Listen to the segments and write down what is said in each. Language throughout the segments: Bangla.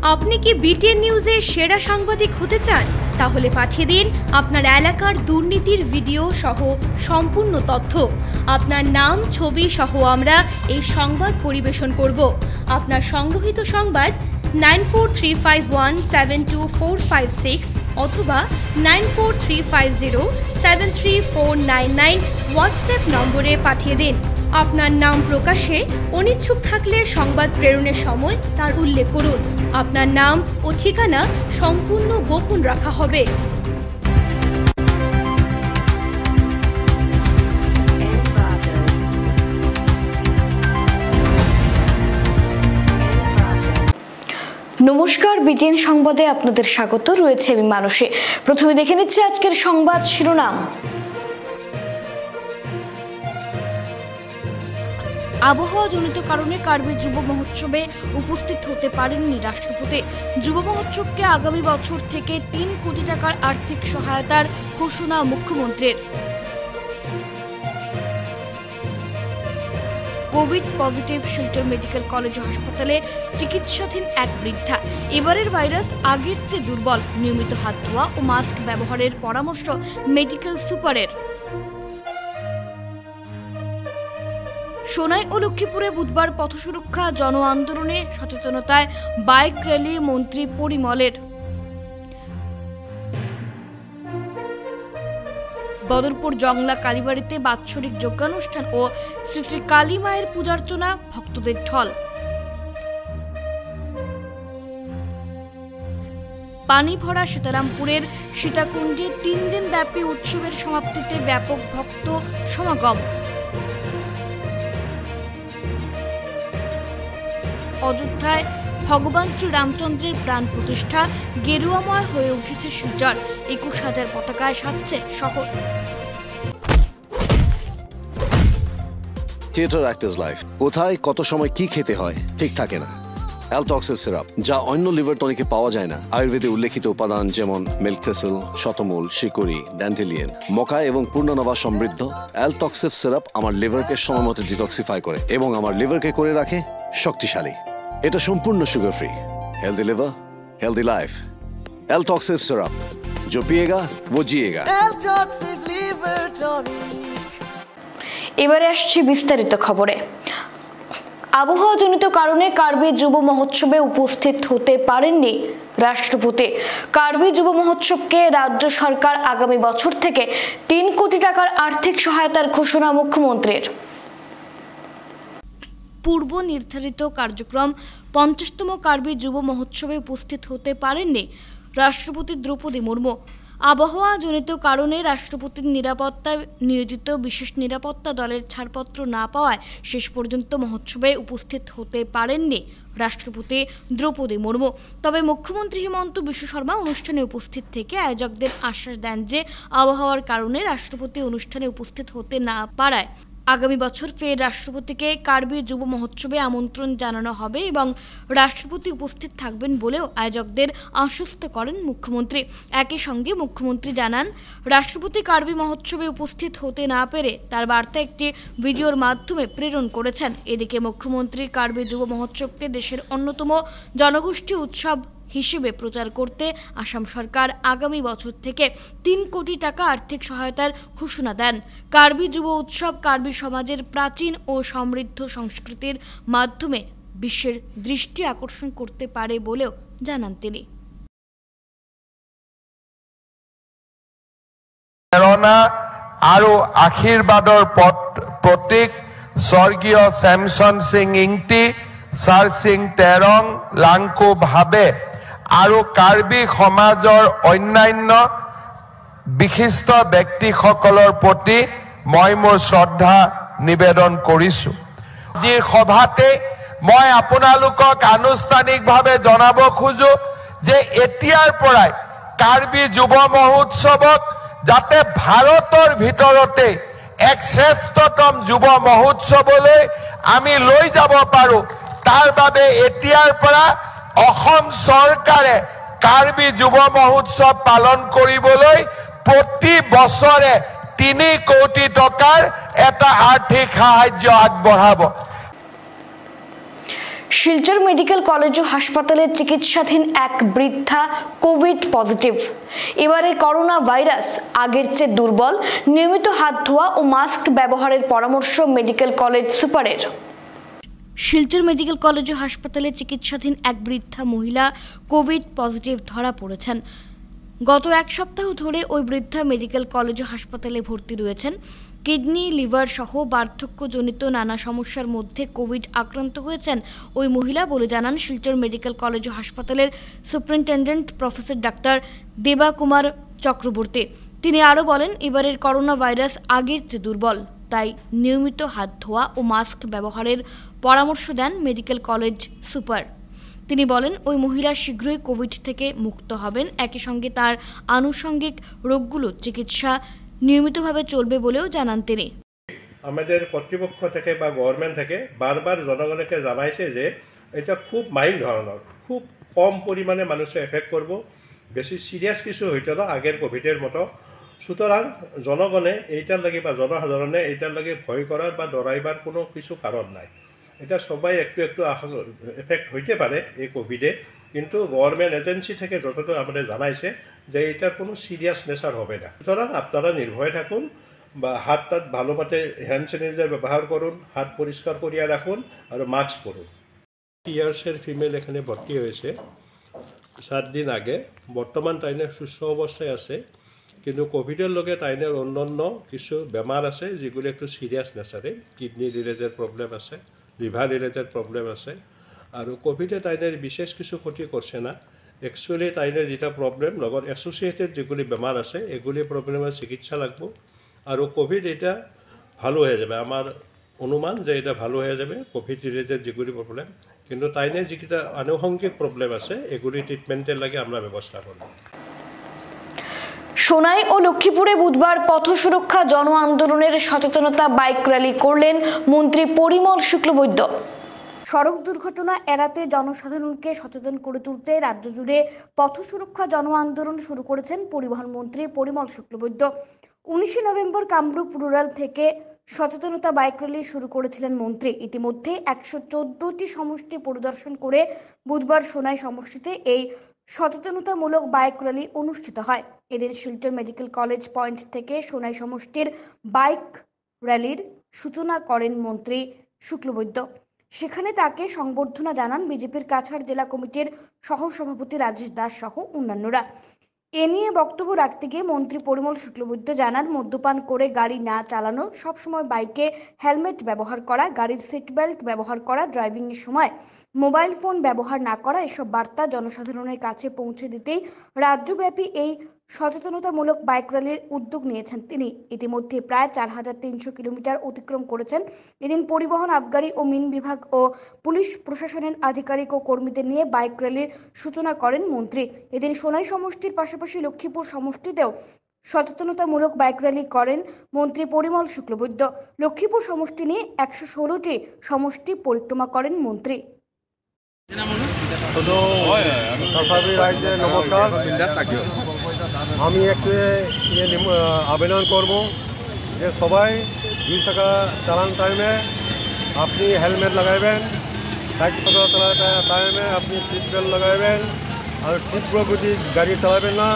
আপনি কি বিটিএন নিউজের সেরা সাংবাদিক হতে চান? তাহলে পাঠিয়ে দিন আপনার এলাকার দুর্নীতির ভিডিও সহ সম্পূর্ণ তথ্য। আপনার নাম, ছবি সহ আমরা এই সংবাদ পরিবেশন করব। আপনার সংগ্রহীত সংবাদ 9435172456 অথবা 9435073499 হোয়াটসঅ্যাপ নম্বরে পাঠিয়ে দিন। আপনার নাম প্রকাশে অনিচ্ছুক থাকলে সংবাদ প্রেরণের সময় তার উল্লেখ করুন। আপনার নাম ও ঠিকানা সম্পূর্ণ গোপন রাখা হবে। নমস্কার, বিটিএন সংবাদে আপনাদের স্বাগত। রয়েছে আমি মানসী। প্রথমে দেখে নিচ্ছি আজকের সংবাদ শিরোনাম। আবহাওয়াজনিত কারণে কার্বি যুব মহোৎসবে উপস্থিত হতে পারেননি রাষ্ট্রপতি। যুব মহোৎসবকে আগামী বছর থেকে 3 কোটি টাকার আর্থিক সহায়তার ঘোষণা মুখ্যমন্ত্রীর। Covid positive Silchar medical college ও হাসপাতালে চিকিৎসাধীন এক বৃদ্ধা। এবারের ভাইরাস আগের চেয়ে দুর্বল, নিয়মিত হাত ধোয়া ও মাস্ক ব্যবহারের পরামর্শ মেডিকেল সুপারের। সোনাই ও লক্ষ্মীপুরে বুধবার পথ সুরক্ষা জন আন্দোলনে সচেতনতায় বাইক র্যালি মন্ত্রী পরিমলের। বদরপুর জংলা কালীবাড়িতে বাৎসরিক যজ্ঞানুষ্ঠান ও শ্রী শ্রী কালী মায়ের পূজার্চনা, ভক্তদের ঢল। পানি ভরা সীতারামপুরের সীতাকুণ্ডে 3 দিন ব্যাপী উৎসবের সমাপ্তিতে ব্যাপক ভক্ত সমাগম। অযোধ্যায় ভগবান শ্রী রামচন্দ্রের প্রাণ প্রতিষ্ঠা, গেরুয়াময় হয়ে উঠেছে শিলচর। 21,000 পতাকায় সাজছে শহর। Theatre actors life. কোথায় কত সময় কি খেতে হয় ঠিক থাকে না। অ্যালটক্সের সিরাপ, যা অন্য লিভার টনিকে পাওয়া যায় না। আয়ুর্বেদে উল্লেখিত উপাদান যেমন মিল্ক থেসেল, শতমূল, শিকড়ি, ড্যান্টেলিয়ান, মকা এবং পূর্ণনবা সমৃদ্ধ অ্যালটক্সের সিরাপ আমার লিভারকে সময়মতো ডিটক্সিফাই করে এবং আমার লিভারকে করে রাখে শক্তিশালী। এটা সম্পূর্ণ sugar free. Healthy liver, healthy life. অ্যালটক্সিভ সিরাপ, जो पिएगा वो जिएगा। এবারে আসছি বিস্তারিত খবরে। আবহাওয়াজনিত কারণে কার্বি যুব মহোৎসবে উপস্থিত হতে পারেননি রাষ্ট্রপতি। কার্বি যুব মহোৎসবকে রাজ্য সরকার আগামী বছর থেকে 3 কোটি টাকার আর্থিক সহায়তার ঘোষণা মুখ্যমন্ত্রীর। পূর্ব নির্ধারিত কার্যক্রম 50তম কার্বি যুব মহোৎসবে উপস্থিত হতে পারেননি রাষ্ট্রপতি দ্রৌপদী মুর্মু। আবহাওয়াজনিত কারণে রাষ্ট্রপতির নিরাপত্তায় নিয়োজিত বিশেষ নিরাপত্তা দলের ছাড়পত্র না পাওয়ায় শেষ পর্যন্ত মহোৎসবে উপস্থিত হতে পারেননি রাষ্ট্রপতি দ্রৌপদী মুর্মু। তবে মুখ্যমন্ত্রী হিমন্ত বিশ্ব শর্মা অনুষ্ঠানে উপস্থিত থেকে আয়োজকদের আশ্বাস দেন যে আবহাওয়ার কারণে রাষ্ট্রপতি অনুষ্ঠানে উপস্থিত হতে না পারায় আগামী বছর ফের রাষ্ট্রপতিকে কার্বি যুব মহোৎসবে আমন্ত্রণ জানানো হবে এবং রাষ্ট্রপতি উপস্থিত থাকবেন বলেও আয়োজকদের আশ্বস্ত করেন মুখ্যমন্ত্রী। একই সঙ্গে মুখ্যমন্ত্রী জানান, রাষ্ট্রপতি কার্বি মহোৎসবে উপস্থিত হতে না পেরে তার বার্তা একটি ভিডিওর মাধ্যমে প্রেরণ করেছেন। এদিকে মুখ্যমন্ত্রী কার্বি যুব মহোৎসবকে দেশের অন্যতম জনগোষ্ঠী উৎসব হিসেবে প্রচার করতে আসাম সরকার আগামী বছর থেকে 3 কোটি টাকা আর্থিক সহায়তার ঘোষণা দেন। কার্বি যুব উৎসব কার্বি সমাজের প্রাচীন ও সমৃদ্ধ সংস্কৃতির মাধ্যমে বিশ্বের দৃষ্টি আকর্ষণ করতে পারে বলেও জানান তিনি। প্ৰেৰণা আৰু আশীৰ্বাদৰ প্ৰতীক স্বৰ্গীয় ছেমছন সিং ইংতি, ছাৰ সিং তেৰং, লাংকু ভাবে আৰু কাৰ্বি সমাজৰ অন্যান্য বিশিষ্ট ব্যক্তিসকলৰ প্ৰতি মই মোৰ শ্ৰদ্ধা নিবেদন কৰিছোঁ। যি সভাতে মই আপোনালোকক আনুষ্ঠানিকভাৱে জনাব খোজো যে এতিয়াৰ পৰাই কাৰ্বি যুৱ মহোৎসৱক যাতে ভাৰতৰ ভিতৰতে এক শ্ৰেষ্ঠতম যুৱ মহোৎসৱলৈ আমি লৈ যাব পাৰোঁ, তাৰ বাবে এতিয়াৰ পৰা অসম চৰকাৰে কাৰ্বি যুৱ মহোৎসৱ পালন কৰিবলৈ প্ৰতি বছৰে 3 কোটি টকাৰ এটা আৰ্থিক সাহায্য আগবঢ়াব। শিলচর মেডিকেল কলেজ ও হাসপাতালে চিকিৎসাধীন এক বৃদ্ধা কোভিড পজিটিভ। এবারের করোনা ভাইরাস আগের চেয়ে দুর্বল। নিয়মিত হাত ধোয়া ও মাস্ক ব্যবহারের পরামর্শ মেডিকেল কলেজ সুপারের। শিলচর মেডিকেল কলেজ ও হাসপাতালে চিকিৎসাধীন এক বৃদ্ধা মহিলা কোভিড পজিটিভ ধরা পড়েছেন। গত এক সপ্তাহ ধরে ওই বৃদ্ধা মেডিকেল কলেজ ও হাসপাতালে ভর্তি রয়েছেন। কিডনি, লিভার সহ বার্ধক্যজনিত নানা সমস্যার মধ্যে কোভিড আক্রান্ত হয়েছেন ওই মহিলা বলে জানান শিলচর মেডিকেল কলেজ ও হাসপাতালের সুপারিনটেন্ডেন্ট প্রফেসর ডাক্তার দেবা কুমার চক্রবর্তী। তিনি আরও বলেন, এবারের করোনা ভাইরাস আগের চেয়ে দুর্বল, তাই নিয়মিত হাত ধোয়া ও মাস্ক ব্যবহারের পরামর্শ দেন মেডিকেল কলেজ সুপার। তিনি বলেন, ওই মহিলা শীঘ্রই কোভিড থেকে মুক্ত হবেন। একই সঙ্গে তার আনুষঙ্গিক রোগগুলোর চিকিৎসা নিয়মিতভাবে চলবে বলেও জানান তিনি। আমাদের কর্তৃপক্ষ থেকে বা গভর্নমেন্ট থেকে বারবার জনগণকে জানাইছে যে এটা খুব মাইল্ড ধরনের, খুব কম পরিমাণে মানুষের এফেক্ট করব, বেশি সিরিয়াস কিছু হইতো না আগের কোভিডের মতো। সুতরাং জনগণে এইটার লাগে বা জনসাধারণে এইটার লাগে ভয় করার বা ডরাইবার কোনো কিছু কারণ নাই। এটা সবাই একটু একটু এফেক্ট হইতে পারে এই কোভিডে, কিন্তু গভর্নমেন্ট এজেন্সি থেকে যতটুকু আমাদের জানাইছে যে এটার কোনো সিরিয়াস নেচার হবে না। সুতরাং আপনারা নির্ভয় থাকুন বা হাত ভালো মতে হ্যান্ড স্যানিটাইজার ব্যবহার করুন, হাত পরিষ্কার করিয়া রাখুন আর মাস্ক পরুন। ইয়ার্সের ফিমেল এখানে ভর্তি হয়েছে 7 দিন আগে। বর্তমান তাইনের সুস্থ অবস্থায় আছে, কিন্তু কোভিডের লগে তাইনের অন্যান্য কিছু বেমার আছে যেগুলো একটু সিরিয়াস নেচারে। কিডনি রিলেটেড প্রবলেম আছে, লিভার রিলেটেড প্রবলেম আছে। আর কোভিডে তাইনের বিশেষ কিছু ক্ষতি করছে না। একচুয়ালি তাইনের যেটা প্রবলেম লগত এসোসিয়েটেড যেগুলি বেমার আছে এগুলি প্রবলেমের চিকিৎসা লাগবো। আর কোভিড এটা ভালো হয়ে যাবে, আমার অনুমান যে এটা ভালো হয়ে যাবে কোভিড রিলেটেড যেগুলি প্রবলেম। কিন্তু তাইনের যেটা আনুষঙ্গিক প্রবলেম আছে এগুলি ট্রিটমেন্টের লাগে আমরা ব্যবস্থা করব। সোনাই ও লক্ষ্মীপুরে বুধবার পথ সুরক্ষা জন আন্দোলনের সচেতনতা বাইক র্যালি করলেন মন্ত্রী পরিমল শুক্লবৈদ্য। সড়ক দুর্ঘটনা এড়াতে জনসাধারণকে সচেতন করে তুলতে রাজ্য জুড়ে পথ সুরক্ষা জন আন্দোলন শুরু করেছেন পরিবহন মন্ত্রী পরিমল শুক্লবৈদ্য। 19 নভেম্বর কামরূপ রুরাল থেকে সচেতনতা বাইক র্যালি শুরু করেছিলেন মন্ত্রী। ইতিমধ্যে 114টি সমষ্টি পরিদর্শন করে বুধবার সোনাই সমষ্টিতে এই সচেতনতামূলক বাইক র্যালি অনুষ্ঠিত হয়। এদিন শিলচর মেডিকেল কলেজ পয়েন্ট থেকে সোনাই সমষ্টির বাইক র্যালির সূচনা করেন মন্ত্রী শুক্লবৈদ্য। সেখানে তাকে সংবর্ধনা জানান বিজেপির কাছাড় জেলা কমিটির সহসভাপতি রাজেশ দাস সহ অন্যান্যরা। এ নিয়ে বক্তব্য রাখতে গিয়ে মন্ত্রী পরিমল শুক্লবৈদ্য জানান, মদ্যপান করে গাড়ি না চালানো, সবসময় বাইকে হেলমেট ব্যবহার করা, গাড়ির সিট বেল্ট ব্যবহার করা, ড্রাইভিংয়ের সময় মোবাইল ফোন ব্যবহার না করা, এসব বার্তা জনসাধারণের কাছে পৌঁছে দিতেই রাজ্যব্যাপী এই সচেতনতামূলক বাইক র্যালির উদ্যোগ নিয়েছেন তিনি। ইতিমধ্যে প্রায় 4300 কিলোমিটার অতিক্রম করেছেন। এদিন পরিবহন, আবগারি ও মিন বিভাগ ও পুলিশ প্রশাসনের আধিকারিক ও কর্মীদের নিয়ে বাইক র্যালির সূচনা করেন মন্ত্রী। এদিন সোনাই সমষ্টির পাশাপাশি লক্ষ্মীপুর সমষ্টিতেও সচেতনতামূলক বাইক র্যালি করেন মন্ত্রী পরিমল শুক্লবৈদ্য। লক্ষ্মীপুর সমষ্টি নিয়ে 116টি সমষ্টি পরিক্রমা করেন মন্ত্রী। নমস্কার, আমি একটু আবেদন করব যে সবাই 2 টাকা চালান টাইমে আপনি হেলমেট লাগাইবেন, সাইকেল চালানোর টাইমে আপনি সিট বেল্ট লাগাইবেন, আর তীব্র গতি গাড়ি চালাবেন না,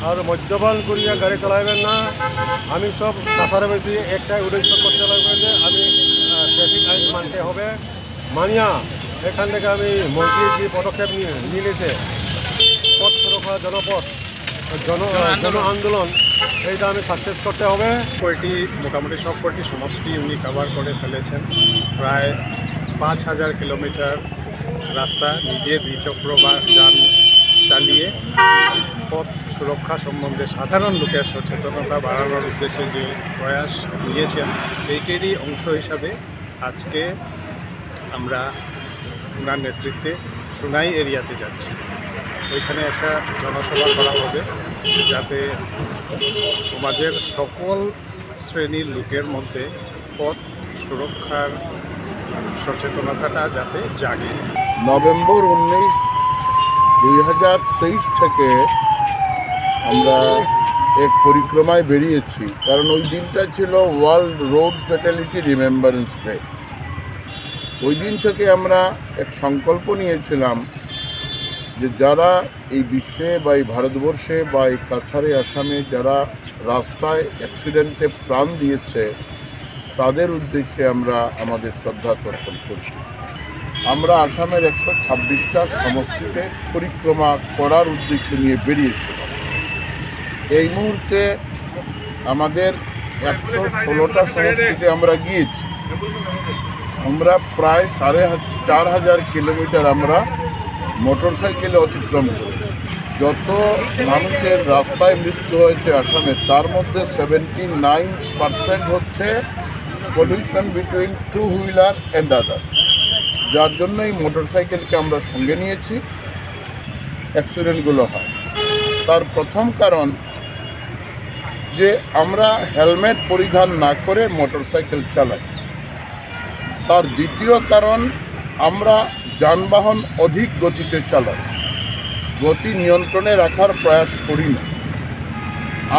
আর মদ্যপান করিয়া গাড়ি চালাবেন না। আমি সব কাছাড়াবাসী একটাই উদ্দেশ্য করতে লাগবে যে আমি ট্রাফিক আইন মানতে হবে। মানিয়া এখান থেকে আমি মন্ত্রী যে পদক্ষেপ নিয়েছে পথ সুরক্ষা জনপথ জন আন্দোলন, এইটা আমি সাকসেস করতে হবে। মোটামুটি সব কটি সমষ্টি উনি কভার করে ফেলেছেন। প্রায় 5000 কিলোমিটার রাস্তা নিজে দ্বিচক্র বা যান চালিয়ে পথ সুরক্ষা সম্বন্ধে সাধারণ লোকের সচেতনতা বাড়ানোর উদ্দেশ্যে যে প্রয়াস নিয়েছেন, এইটারই অংশ হিসাবে আজকে আমরা ওনার নেতৃত্বে সোনাই এরিয়াতে যাচ্ছি। ওইখানে একটা জনসভা করা হবে যাতে সমাজের সকল শ্রেণীর লোকের মধ্যে পথ সুরক্ষার সচেতনতাটা যাতে জাগে। নভেম্বর 19, 2023 থেকে আমরা এক পরিক্রমায় বেরিয়েছি, কারণ ওই দিনটা ছিল world road fatality remembrance day. ওই দিন থেকে আমরা এক সংকল্প নিয়েছিলাম যে যারা এই বিশ্বে বা এই ভারতবর্ষে বা এই কাছাড়ে আসামে যারা রাস্তায় অ্যাক্সিডেন্টে প্রাণ দিয়েছে তাদের উদ্দেশ্যে আমরা আমাদের শ্রদ্ধা তর্পণ করছি। আমরা আসামের 126টা সমষ্টিতে পরিক্রমা করার উদ্দেশ্য নিয়ে বেরিয়েছিলাম। এই মুহূর্তে আমাদের 116টা সমষ্টিতে আমরা গিয়েছি। আমরা প্রায় 4,500 কিলোমিটার আমরা মোটরসাইকেলে অতিক্রম করেছি। যত মানুষের রাস্তায় মৃত্যু হয়েছে আসামে তার মধ্যে 79% হচ্ছে pollution between two wheeler and others, যার জন্য এই মোটরসাইকেলকে আমরা সঙ্গে নিয়েছি। অ্যাক্সিডেন্টগুলো হয় তার প্রথম কারণ যে আমরা হেলমেট পরিধান না করে মোটরসাইকেল চালাই। তার দ্বিতীয় কারণ আমরা যানবাহন অধিক গতিতে চালাই, গতি নিয়ন্ত্রণে রাখার প্রয়াস করি না।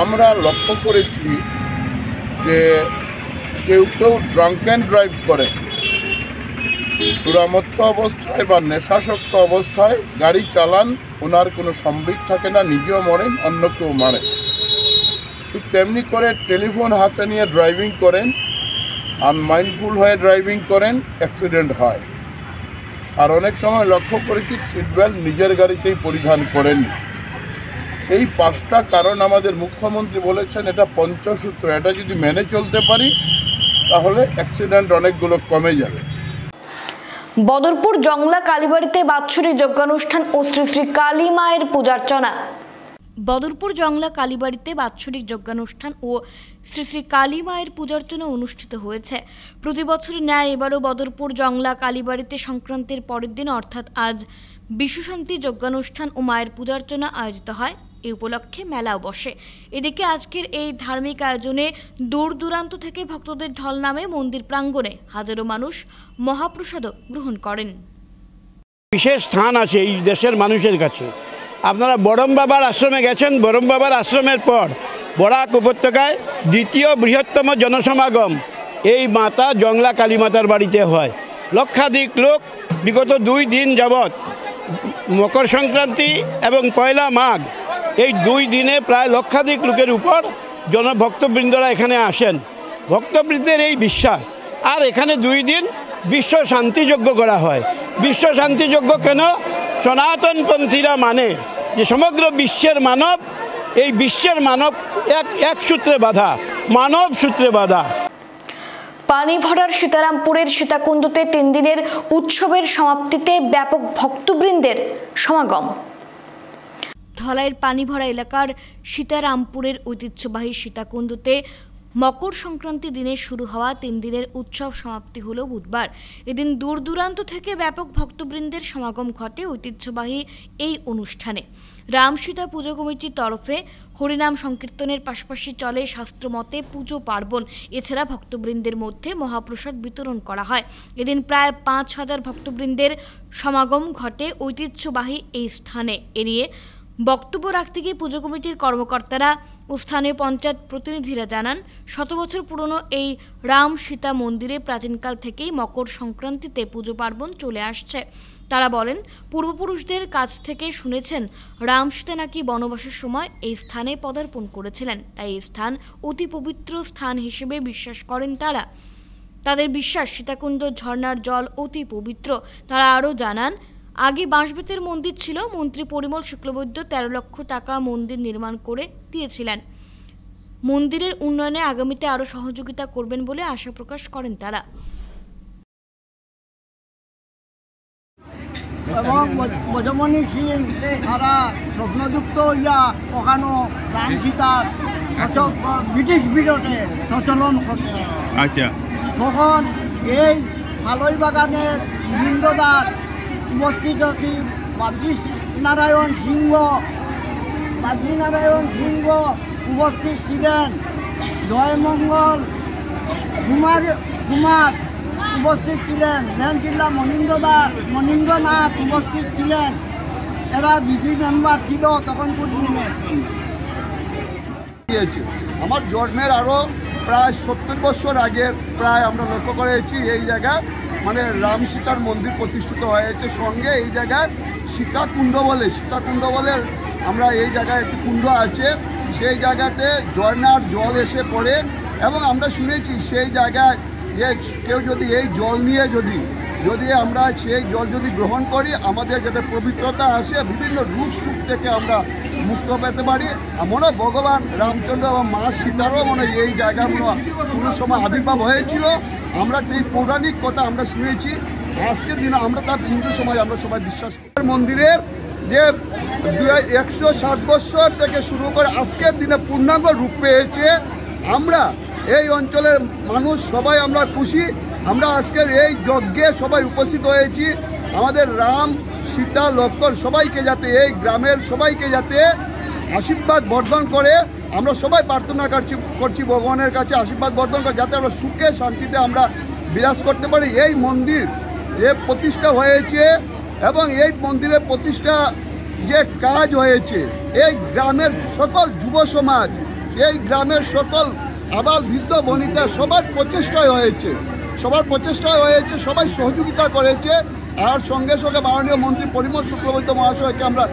আমরা লক্ষ্য করেছি যে কেউ কেউ ড্রাঙ্ক অ্যান্ড ড্রাইভ করে, চূড়ামত্ত অবস্থায় বা নেশাসক্ত অবস্থায় গাড়ি চালান, ওনার কোনো সম্বিত থাকে না, নিজেও মরেন, অন্য কেউ মারে। ঠিক তেমনি করে টেলিফোন হাতে নিয়ে ড্রাইভিং করেন, আনমাইন্ডফুল হয়ে ড্রাইভিং করেন, অ্যাক্সিডেন্ট হয়। আর অনেক সময় লক্ষ্য করেছি সিট বেল্ট নিজের গাড়িতেই পরিধান করেননি। এই 5টা কারণ আমাদের মুখ্যমন্ত্রী বলেছেন এটা পঞ্চসূত্র, এটা যদি মেনে চলতে পারি তাহলে অ্যাক্সিডেন্ট অনেকগুলো কমে যাবে। বদরপুর জংলা কালীবাড়িতে বাৎসরিক যজ্ঞানুষ্ঠান ও শ্রী শ্রী কালী মায়ের পূজার্চনা। বদরপুর জংলা কালীবাড়িতে বাৎসরিক যজ্ঞানুষ্ঠান ও শ্রী শ্রী কালী মায়ের পূজার্চনা অনুষ্ঠিত হয়েছে। প্রতি বছরের ন্যায় এবারও বদরপুর জংলা কালীবাড়িতে সংক্রান্তির পরের দিন অর্থাৎ আজ বিশ্বশান্তি যজ্ঞানুষ্ঠান ও মায়ের পূজার্চনা আয়োজিত হয়। এই উপলক্ষে মেলাও বসে। এদিকে আজকের এই ধার্মিক আয়োজনে দূর দূরান্ত থেকে ভক্তদের ঢল নামে মন্দির প্রাঙ্গণে হাজারো মানুষ মহাপ্রসাদও গ্রহণ করেন। বিশেষ স্থান আছে এই দেশের মানুষের কাছে। আপনারা বড়ম বাবার আশ্রমে গেছেন, বড়ম বাবার আশ্রমের পর বরাক উপত্যকায় দ্বিতীয় বৃহত্তম জনসমাগম এই মাতা জংলা কালী মাতার বাড়িতে হয়। লক্ষাধিক লোক বিগত 2 দিন যাবৎ মকর সংক্রান্তি এবং পয়লা মাঘ এই 2 দিনে প্রায় লক্ষাধিক লোকের উপর ভক্তবৃন্দরা এখানে আসেন। ভক্তবৃন্দের এই বিশ্বাস। আর এখানে 2 দিন বিশ্ব শান্তিযজ্ঞ করা হয়। বিশ্ব শান্তিযজ্ঞ কেন? সনাতনপন্থীরা মানে যে সমগ্র বিশ্বের মানব, এই বিশ্বের মানব এক সূত্রে বাঁধা, মানব সূত্রে বাঁধা। পানি ভরার সীতারামপুরের সীতাকুণ্ডতে 3 দিনের উৎসবের সমাপ্তিতে ব্যাপক ভক্তবৃন্দের সমাগম। ধলাইয়ের পানিভরা এলাকার সীতারামপুরের ঐতিহ্যবাহী সীতাকুণ্ডতে মকর সংক্রান্তি দিনে শুরু হওয়া 3 দিনের উৎসব সমাপ্তি হলো বুধবার। এদিন দূর দূরান্ত থেকে ব্যাপক ভক্তবৃন্দের সমাগম ঘটে ঐতিহ্যবাহী এই অনুষ্ঠানে। রাম সীতা পুজো কমিটির তরফে হরিনাম সংকীর্তনের পাশাপাশি চলে শাস্ত্রমতে পুজো পার্বণ। এছাড়া ভক্তবৃন্দের মধ্যে মহাপ্রসাদ বিতরণ করা হয়। এদিন প্রায় 5,000 ভক্তবৃন্দের সমাগম ঘটে ঐতিহ্যবাহী এই স্থানে। এ নিয়ে বক্তব্য রাখতে গিয়ে পুজো কমিটির কর্মকর্তারা ও স্থানীয় পঞ্চায়েত প্রতিনিধিরা জানান, 100 বছর পুরনো এই রাম সীতা মন্দিরে প্রাচীনকাল থেকেই মকর সংক্রান্তিতে পুজো পার্বণ চলে আসছে। তারা বলেন, পূর্বপুরুষদের কাছ থেকে শুনেছেন রাম সীতা নাকি বনবাসের সময় এই স্থানে পদার্পণ করেছিলেন, তাই এই স্থান অতি পবিত্র স্থান হিসেবে বিশ্বাস করেন তারা। তাদের বিশ্বাস সীতাকুণ্ড ঝর্ণার জল অতি পবিত্র। তারা আরও জানান, আগে বাঁশবেতের মন্দির ছিল। মন্ত্রী পরিমল শুক্লবৈদ্য 13 লক্ষ টাকা মন্দির নির্মাণ করে দিয়েছিলেন। মন্দিরের উন্নয়নে আগামীতে আরও সহযোগিতা করবেন বলে আশা প্রকাশ করেন তারা। এবং বজমণি সিং তারা স্বপ্নযুক্ত হইয়া ওখানো রাম সীতার ব্রিটিশ বিরোধে প্রচলন করছে। আচ্ছা, তখন এই হালই বাগানের বৃন্দদার উপস্থিত বাদ্রীনারায়ণ সিংহ উপস্থিত ছিলেন। জয়মঙ্গল কুমার উপস্থিত ছিলেন। ল্যান্ডজিল্লা মনীন্দ্রনাথ উপস্থিত ছিলেন। এরা বিপি মেম্বার ছিল তখনকার দিনে। আমার জন্মের আরও প্রায় 70 বছর আগে প্রায় আমরা লক্ষ্য করেছি এই জায়গা মানে রাম সীতার মন্দির প্রতিষ্ঠিত হয়েছে। সঙ্গে এই জায়গায় সীতাকুণ্ড বলে আমরা এই জায়গায় একটি কুণ্ড আছে, সেই জায়গাতে ঝর্ণার জল এসে পড়ে এবং আমরা শুনেছি সেই জায়গায় যে কেউ যদি এই জল নিয়ে যদি আমরা সেই জল যদি গ্রহণ করি আমাদের যাতে পবিত্রতা আসে, বিভিন্ন রোগ সুখ থেকে আমরা মুক্ত পেতে পারি। মনে হয় ভগবান রামচন্দ্র এবং মা সীতারও মনে হয় এই জায়গায় কোনো সময় আবির্ভাব হয়েছিল। আমরা সেই পৌরাণিক কথা আমরা শুনেছি, আজকের দিনে আমরা তার হিন্দু সমাজ আমরা সবাই বিশ্বাস করি। মন্দিরের যে 160 বছর থেকে শুরু করে আজকের দিনে পূর্ণাঙ্গ রূপ পেয়েছে। আমরা এই অঞ্চলের মানুষ সবাই আমরা খুশি। আমরা আজকের এই যজ্ঞে সবাই উপস্থিত হয়েছি। আমাদের রাম সীতা লক্ষ্মণ সবাইকে যাতে এই গ্রামের সবাইকে যাতে আশীর্বাদ বর্ধন করে আমরা সবাই প্রার্থনা করছি ভগবানের কাছে আশীর্বাদ বর্ধন করে যাতে আমরা সুখে শান্তিতে আমরা বিরাজ করতে পারি। এই মন্দির যে প্রতিষ্ঠা হয়েছে এবং এই মন্দিরের প্রতিষ্ঠা যে কাজ হয়েছে এই গ্রামের সকল যুব সমাজ, এই গ্রামের সকল আবাল বৃদ্ধ বনিতা সবার প্রচেষ্টায় হয়েছে, সবাই সহযোগিতা করেছে। আর সঙ্গে সঙ্গে মাননীয় মন্ত্রী পরিমল শুক্লবৈদ্য মহাশয়কে আমরা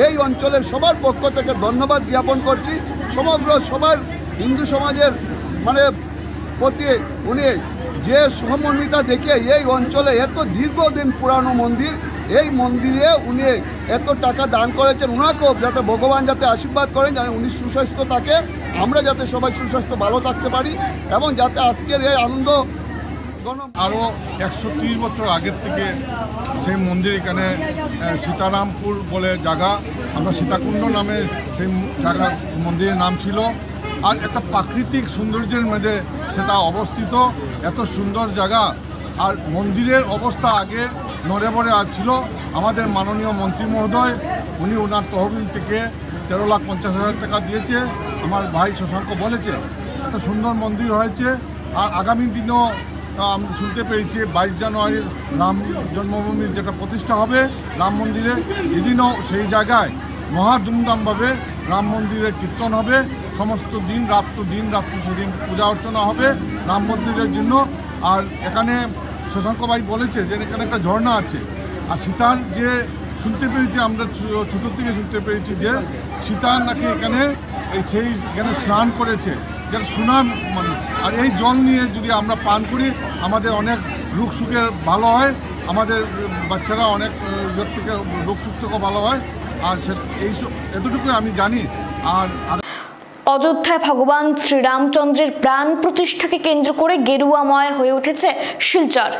এই অঞ্চলের সবার পক্ষ থেকে ধন্যবাদ জ্ঞাপন করছি। সবার হিন্দু সমাজের প্রতি উনি যে সহমর্মিতা দেখে এই অঞ্চলে এত দীর্ঘদিন পুরানো মন্দির, এই মন্দিরে উনি এত টাকা দান করেছেন। ওনাকেও যাতে ভগবান যাতে আশীর্বাদ করেন, যাতে উনি সুস্বাস্থ্য থাকে, আমরা যাতে সবাই সুস্বাস্থ্য ভালো থাকতে পারি এবং যাতে আজকের এই আনন্দ আরও 130 বছর আগের থেকে সেই মন্দির এখানে সীতারামপুর বলে জায়গা, আমরা সীতাকুণ্ড নামে সেই জায়গা মন্দিরের নাম ছিল। আর একটা প্রাকৃতিক সৌন্দর্যের মধ্যে সেটা অবস্থিত, এত সুন্দর জায়গা। আর মন্দিরের অবস্থা আগে নড়ে আর ছিল। আমাদের মাননীয় মন্ত্রী মহোদয় উনি ওনার তহবিল থেকে 13,50,000 টাকা দিয়েছে। আমার ভাই শশাঙ্ক বলেছে এত সুন্দর মন্দির হয়েছে। আর আগামী দিনও আমরা শুনতে পেরেছি 22 জানুয়ারির রাম জন্মভূমির যেটা প্রতিষ্ঠা হবে রাম মন্দিরে, এদিনও সেই জায়গায় মহা ধুমধামভাবে রাম মন্দিরের কীর্তন হবে। সমস্ত দিন রাত্রি সেদিন পূজা অর্চনা হবে রাম মন্দিরের জন্য। আর এখানে শশাঙ্ক ভাই বলেছে যে এখানে একটা ঝর্ণা আছে। আর সীতার যে শুনতে পেরেছি, আমরা ছোটোর থেকে শুনতে পেরেছি যে সীতা নাকি এখানে স্নান করেছে, যেটা সুনাম। আর এই জল নিয়ে যদি আমরা পান করি আমাদের অনেক রোগ সুখের ভালো হয়, আমাদের বাচ্চারা অনেক থেকে রোগ সুখ থেকেও ভালো হয়। আর এতটুকু আমি জানি। আর অযোধ্যায় ভগবান শ্রীরামচন্দ্রের প্রাণ প্রতিষ্ঠাকে কেন্দ্র করে গেরুয়াময় হয়ে উঠেছে শিলচর।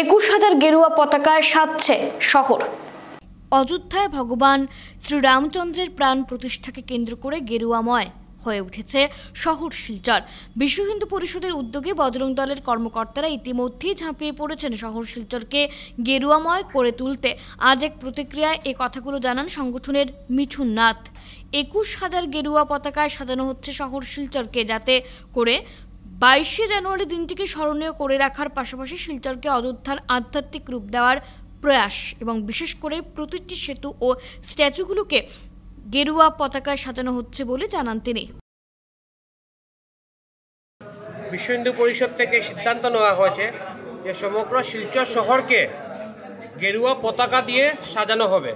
21,000 গেরুয়া পতাকায় সাজছে শহর। অযোধ্যায় ভগবান শ্রীরামচন্দ্রের প্রাণ প্রতিষ্ঠাকে কেন্দ্র করে গেরুয়াময় হয়ে উঠেছে শহর শিলচর। বিশ্ব হিন্দু পরিষদের উদ্যোগে বজরং দলের কর্মকর্তারা ইতিমধ্যেই ঝাঁপিয়ে পড়েছেন শহর শিলচরকে গেরুয়াময় করে তুলতে। আজ এক প্রতিক্রিয়ায় এ কথাগুলো জানান সংগঠনের মিঠুন নাথ। 21,000 গেরুয়া পতাকায় সাজানো হচ্ছে শহর শিলচরকে, যাতে করে 22শে জানুয়ারি দিনটিকে স্মরণীয় করে রাখার পাশাপাশি শিলচরকে অযোধ্যার আধ্যাত্মিক রূপ দেওয়ার প্রয়াস এবং বিশেষ করে প্রতিটি সেতু ও স্ট্যাচুগুলোকে গেরুয়া পতাকায় সাজানো হচ্ছে বলে জানান তিনি। বিশ্ব হিন্দু পরিষদ থেকে সিদ্ধান্ত নেওয়া হয়েছে যে সমগ্র শিলচর শহরকে গেরুয়া পতাকা দিয়ে সাজানো হবে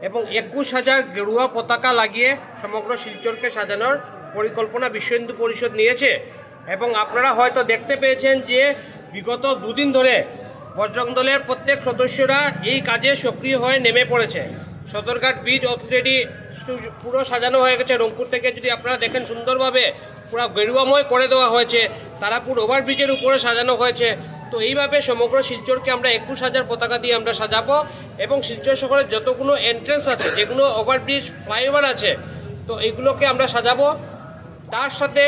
এবং 21,000 গেরুয়া পতাকা লাগিয়ে সমগ্র শিলচরকে সাজানোর পরিকল্পনা বিশ্ব হিন্দু পরিষদ নিয়েছে। এবং আপনারা হয়তো দেখতে পেয়েছেন যে বিগত দুদিন ধরে বজরং দলের প্রত্যেক সদস্যরা এই কাজে সক্রিয় হয়ে নেমে পড়েছে। সদরঘাট ব্রিজ অলরেডি পুরো সাজানো হয়ে গেছে। রংপুর থেকে যদি আপনারা দেখেন সুন্দরভাবে পুরো গেরুয়াময় করে দেওয়া হয়েছে। তারাপুর ওভারব্রিজের উপরে সাজানো হয়েছে। তো এইভাবে সমগ্র শিলচরকে আমরা 21,000 পতাকা দিয়ে আমরা সাজাবো এবং শিলচর শহরের যতগুলো এন্ট্রেন্স আছে, যেগুলো ওভারব্রিজ ফ্লাইওভার আছে, তো এইগুলোকে আমরা সাজাবো। তার সাথে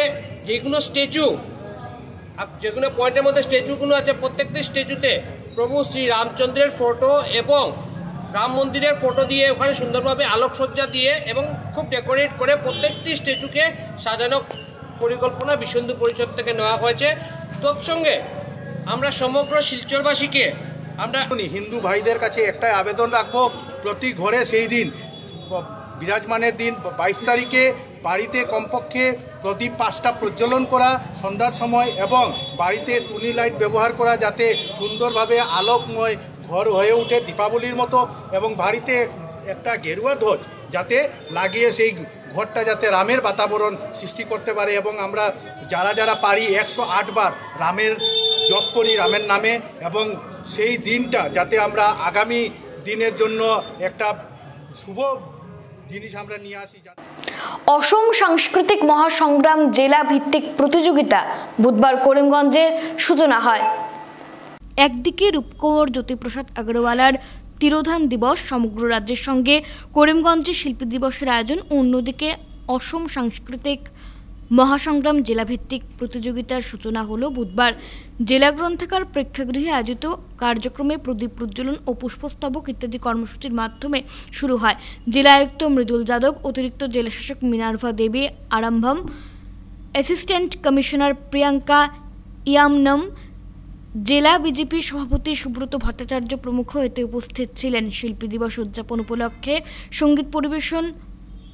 যেগুলো স্ট্যাচু, যেগুলো পয়েন্টের মধ্যে স্ট্যাচুগুলো আছে, প্রত্যেকটি স্ট্যাচুতে প্রভু শ্রী রামচন্দ্রের ফটো এবং রাম মন্দিরের ফটো দিয়ে ওখানে সুন্দরভাবে আলোকসজ্জা দিয়ে এবং খুব ডেকোরেট করে প্রত্যেকটি স্ট্যাচুকে সাজানোর পরিকল্পনা বিশ্ব হিন্দু পরিষদ থেকে নেওয়া হয়েছে। তৎসঙ্গে আমরা সমগ্র শিলচরবাসীকে আমরা হিন্দু ভাইদের কাছে একটাই আবেদন রাখবো, প্রতি ঘরে সেই দিন বিরাজমানের দিন 22 তারিখে বাড়িতে কমপক্ষে প্রদীপ 5টা প্রজ্বলন করা সন্ধ্যার সময় এবং বাড়িতে টুনি লাইট ব্যবহার করা যাতে সুন্দরভাবে আলোকময় ঘর হয়ে ওঠে দীপাবলির মতো, এবং বাড়িতে একটা গেরুয়া ধ্বজ যাতে লাগিয়ে সেই ঘরটা যাতে রামের বাতাবরণ সৃষ্টি করতে পারে। এবং আমরা যারা যারা পারি 108 বার রামের জপ করি রামের নামে, এবং সেই দিনটা যাতে আমরা আগামী দিনের জন্য একটা শুভ জিনিস আমরা নিয়ে আসি। অসম সাংস্কৃতিক মহাসংগ্রাম জেলা ভিত্তিক প্রতিযোগিতা বুধবার করিমগঞ্জের সূচনা হয়। একদিকে রূপকুমার জ্যোতিপ্রসাদ আগরওয়ালার তিরোধান দিবস সমগ্র রাজ্যের সঙ্গে করিমগঞ্জে শিল্পী দিবসের আয়োজন, অন্যদিকে অসম সাংস্কৃতিক মহাসংগ্রাম জেলাভিত্তিক প্রতিযোগিতার সূচনা হলো বুধবার। জেলা গ্রন্থাগার প্রেক্ষাগৃহে আয়োজিত কার্যক্রমে প্রদীপ প্রজ্বলন ও পুষ্পস্তবক ইত্যাদি কর্মসূচির মাধ্যমে শুরু হয়। জেলা আয়ুক্ত মৃদুল যাদব, অতিরিক্ত জেলাশাসক মিনার্ভা দেবী আরাম্ভম, অ্যাসিস্ট্যান্ট কমিশনার প্রিয়াঙ্কা ইয়ামনম, জেলা বিজেপি সভাপতি সুব্রত ভট্টাচার্য প্রমুখ এতে উপস্থিত ছিলেন। শিল্পী দিবস উদযাপন উপলক্ষে সঙ্গীত পরিবেশন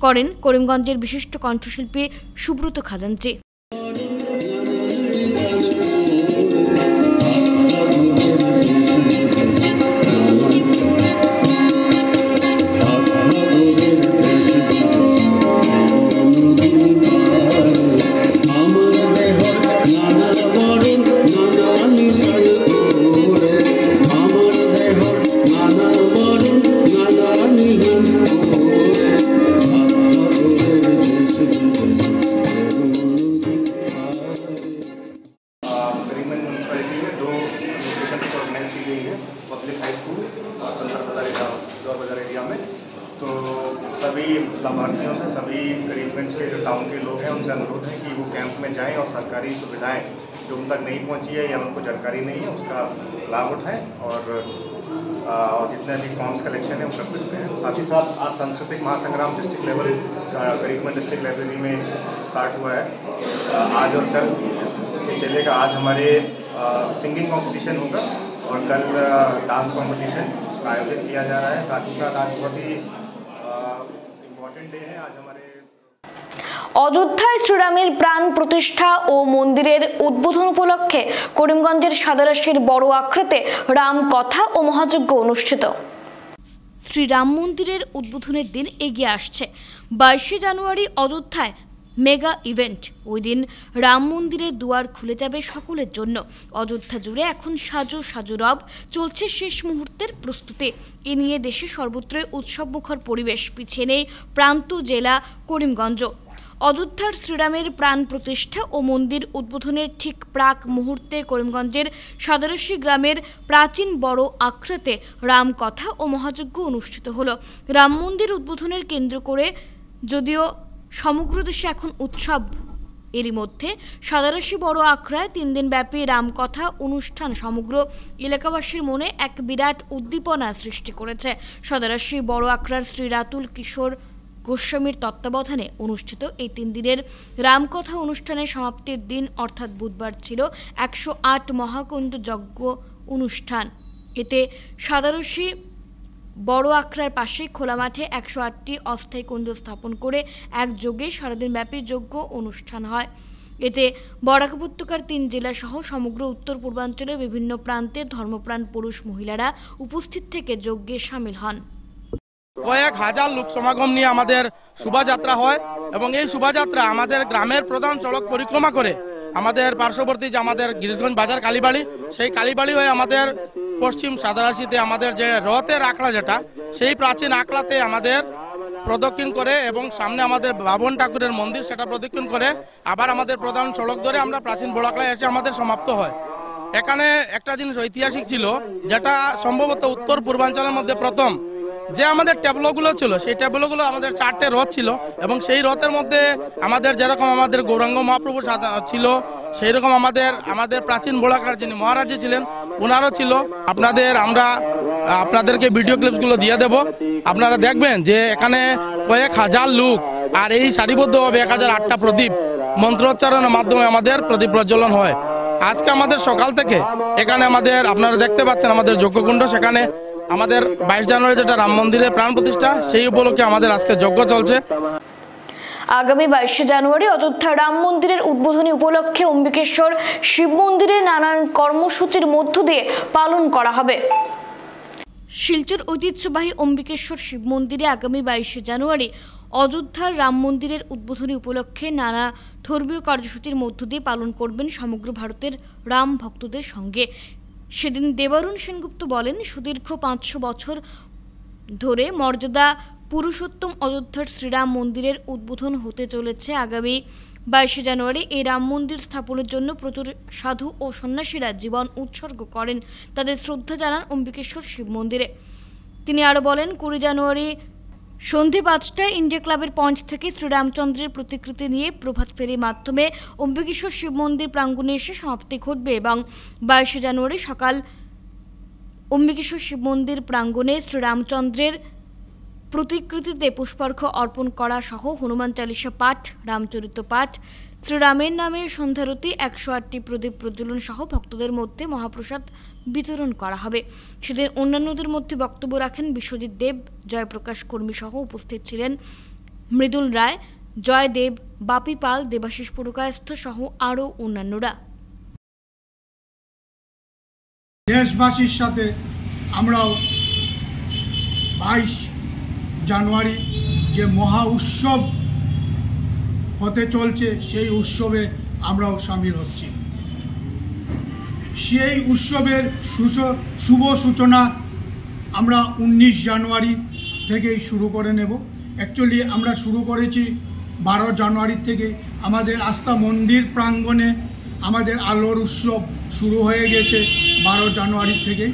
করেন করিমগঞ্জের বিশিষ্ট কণ্ঠশিল্পী সুব্রত খাজাঞ্চি। सभी लाभार्थियों से, सभी करीबगंज के जो टाउन के लोग हैं उनसे अनुरोध है कि वो कैंप में जाएं और सरकारी सुविधाएं जो उन तक नहीं पहुंची है या उनको जानकारी नहीं है उसका लाभ उठाएं और जितने भी फॉर्म्स कलेक्शन है वो कर सकते हैं। साथ ही साथ आज सांस्कृतिक महासंग्राम डिस्ट्रिक्ट लेवल करीबगंज डिस्ट्रिक्ट लाइब्रेरी में स्टार्ट हुआ है। आज और कल चलेगा। आज हमारे सिंगिंग कॉम्पिटिशन होगा और कल डांस कॉम्पिटिशन आयोजित किया जा रहा है। साथ ही साथ आज बहुत ही इम्पोर्टेंट डे है। आज हमारे অযোধ্যায় শ্রীরামের প্রাণ প্রতিষ্ঠা ও মন্দিরের উদ্বোধন উপলক্ষে করিমগঞ্জের সাদারাশির বড় আখড়াতে রাম কথা ও মহাযজ্ঞ অনুষ্ঠিত। শ্রীরাম মন্দিরের উদ্বোধনের দিন এগিয়ে আসছে। 22 জানুয়ারি অযোধ্যায় মেগা ইভেন্ট। ওই দিন রাম মন্দিরের দুয়ার খুলে যাবে সকলের জন্য। অযোধ্যা জুড়ে এখন সাজো সাজো রব, চলছে শেষ মুহূর্তের প্রস্তুতি। এ নিয়ে দেশে সর্বত্রই উৎসবমুখর পরিবেশ। পিছিয়ে নেই প্রান্ত জেলা করিমগঞ্জ। অযোধ্যার শ্রীরামের প্রাণ প্রতিষ্ঠা ও মন্দির উদ্বোধনের ঠিক প্রাক মুহূর্তে করিমগঞ্জের সাদারাশি গ্রামের প্রাচীন বড় আখড়াতে রাম কথা ও মহাযজ্ঞ অনুষ্ঠিত হলো। রাম মন্দির উদ্বোধনের কেন্দ্র করে যদিও সমগ্র দেশে এখন উৎসব, এরই মধ্যে সাদারাশি বড় আখড়ায় 3 দিন ব্যাপী রামকথা অনুষ্ঠান সমগ্র এলাকাবাসীর মনে এক বিরাট উদ্দীপনা সৃষ্টি করেছে। সাদারাশি বড় আখড়ার শ্রী রাতুল কিশোর গোস্বামীর তত্ত্বাবধানে অনুষ্ঠিত এই 3 দিনের রামকথা অনুষ্ঠানের সমাপ্তির দিন অর্থাৎ বুধবার ছিল 108 মহাকুণ্ড যজ্ঞ অনুষ্ঠান। এতে সাদারাশি বড় আখড়ার পাশে খোলা মাঠে 108টি অস্থায়ী কুণ্ড স্থাপন করে একযোগে সারাদিন ব্যাপী যজ্ঞ অনুষ্ঠান হয়। এতে বরাক উপত্যকার 3 জেলা সহ সমগ্র উত্তর পূর্বাঞ্চলের বিভিন্ন প্রান্তের ধর্মপ্রাণ পুরুষ মহিলারা উপস্থিত থেকে যজ্ঞে সামিল হন। কয়েক হাজার লোক সমাগম নিয়ে আমাদের শোভাযাত্রা হয় এবং এই শোভাযাত্রা আমাদের গ্রামের প্রধান সড়ক পরিক্রমা করে আমাদের পার্শ্ববর্তী যে আমাদের গিরিশগঞ্জ বাজার কালীবাড়ি, সেই কালীবাড়ি হয়ে আমাদের পশ্চিম সাদারাশিতে আমাদের যে রথের আখড়া যেটা, সেই প্রাচীন আখড়াতে আমাদের প্রদক্ষিণ করে এবং সামনে আমাদের বাবন ঠাকুরের মন্দির সেটা প্রদক্ষিণ করে আবার আমাদের প্রধান সড়ক ধরে আমরা প্রাচীন বড় আখড়ায় এসে আমাদের সমাপ্ত হয়। এখানে একটা জিনিস ঐতিহাসিক ছিল যেটা সম্ভবত উত্তর পূর্বাঞ্চলের মধ্যে প্রথম যে আমাদের ট্যাবলোগুলো ছিল, সেই ট্যাবলোগুলো আমাদের 4টে রথ ছিল এবং সেই রথের মধ্যে আমাদের যেরকম আমাদের গৌরাঙ্গ মহাপ্রভু ছিল সেই রকম আমাদের প্রাচীন বোড়াকার যিনি মহারাজা ছিলেন ওনারও ছিল। আমরা আপনাদেরকে ভিডিও ক্লিপসগুলো দিয়ে দেব, আপনারা দেখবেন যে এখানে কয়েক হাজার লোক আর এই সারিবদ্ধভাবে 1008টা প্রদীপ মন্ত্রোচ্চারণের মাধ্যমে আমাদের প্রদীপ প্রজ্বলন হয়। আজকে আমাদের সকাল থেকে এখানে আপনারা দেখতে পাচ্ছেন আমাদের যজ্ঞকুণ্ড, সেখানে আমাদের 22 জানুয়ারি যেটা রাম মন্দিরের প্রাণ প্রতিষ্ঠা সেই উপলক্ষে আমাদের আজকে যজ্ঞ চলছে। আগামী 22 জানুয়ারি অযোধ্যা রাম মন্দিরের উদ্বোধনী উপলক্ষে অম্বিকেশ্বর শিব মন্দিরে নানান কর্মসূচির মধ্য দিয়ে পালন করা হবে। শিলচর ঐতিহ্যবাহী অম্বিকেশ্বর শিব মন্দিরে আগামী 22 জানুয়ারি অযোধ্যার রাম মন্দিরের উদ্বোধনী উপলক্ষে নানা ধর্মীয় কার্যসূচির মধ্য দিয়ে পালন করবেন সমগ্র ভারতের রাম ভক্তদের সঙ্গে। সেদিন দেবারুণ সেনগুপ্ত বলেন, সুদীর্ঘ 500 বছর ধরে মর্যাদা পুরুষোত্তম অযোধ্যার শ্রীরাম মন্দিরের উদ্বোধন হতে চলেছে। আগামী 22 জানুয়ারি এই রাম মন্দির স্থাপনের জন্য প্রচুর সাধু ও সন্ন্যাসীরা জীবন উৎসর্গ করেন, তাদের শ্রদ্ধা জানান অম্বিকেশ্বর শিব মন্দিরে। তিনি আরও বলেন, 20 জানুয়ারি সন্ধে 5টায় ইন্ডিয়া ক্লাবের পঞ্চ থেকে শ্রীরামচন্দ্রের প্রতিকৃতি নিয়ে প্রভাত ফেরির মাধ্যমে অম্বিকেশ্বর শিব মন্দির প্রাঙ্গণে এসে সমাপ্তি ঘটবে এবং 22 জানুয়ারি সকাল অম্বিকেশ্বর শিব মন্দির প্রাঙ্গণে শ্রীরামচন্দ্রের প্রতিকৃতিতে পুষ্পার্ঘ অর্পণ করা সহ হনুমান চালিসা পাঠ, রামচরিত পাঠ, শ্রীরামের নামে সন্ধ্যারতি, 108টি প্রদীপ প্রজ্বলন সহ ভক্তদের মধ্যে মহাপ্রসাদ বিতরণ করা হবে। সেদিন অন্যান্যদের মধ্যে বক্তব্য রাখেন বিশ্বজিৎ দেব, জয়প্রকাশ কর্মী সহ উপস্থিত ছিলেন মৃদুল রায়, জয় দেব, বাপি পাল, দেবাশিস পুরকায়স্থ সহ আরও অন্যান্যরা। দেশবাসীর সাথে আমরাও 22 জানুয়ারি যে মহা উৎসব হতে চলছে সেই উৎসবে আমরাও সামিল হচ্ছি। সেই উৎসবের শুভ সূচনা আমরা 19 জানুয়ারি থেকেই শুরু করে নেব। অ্যাকচুয়ালি আমরা শুরু করেছি 12 জানুয়ারি থেকে। আমাদের আস্থা মন্দির প্রাঙ্গণে আমাদের আলোর উৎসব শুরু হয়ে গেছে 12 জানুয়ারি থেকে।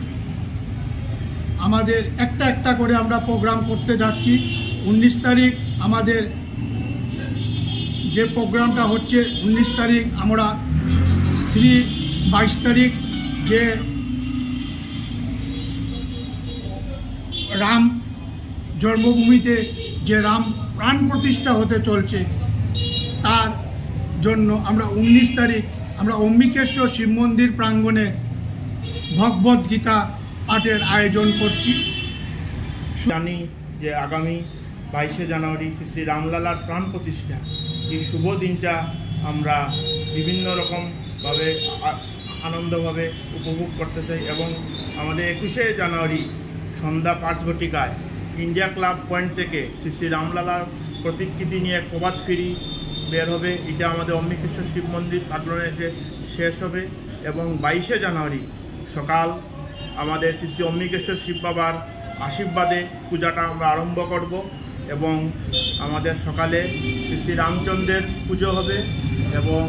আমাদের একটা করে আমরা প্রোগ্রাম করতে যাচ্ছি। 19 তারিখ আমাদের যে প্রোগ্রামটা হচ্ছে, 19 তারিখ আমরা 22 তারিখ যে রাম জন্মভূমিতে যে রাম প্রাণ প্রতিষ্ঠা হতে চলছে তার জন্য আমরা 19 তারিখ আমরা অম্বিকেশ্বর শিব মন্দির প্রাঙ্গণে ভগবদ গীতা পাঠের আয়োজন করছি। জানি যে আগামী 22 জানুয়ারি শ্রী রামলালার প্রাণ প্রতিষ্ঠা, এই শুভ দিনটা আমরা বিভিন্ন রকমভাবে আনন্দভাবে উপভোগ করতে চাই এবং আমাদের 21 জানুয়ারি সন্ধ্যা 5 ঘটিকায় ইন্ডিয়া ক্লাব পয়েন্ট থেকে শ্রী রামলালার প্রতিকৃতি নিয়ে প্রভাত ফেরি বের হবে। এটা আমাদের অম্বিকেশ্বর শিব মন্দির প্রাঙ্গণে এসে শেষ হবে এবং 22 জানুয়ারি সকাল আমাদের শ্রী অম্বিকেশ্বর শিব বাবার আশীর্বাদে পূজাটা আমরা আরম্ভ করব এবং আমাদের সকালে শ্রী রামচন্দ্রের পুজো হবে এবং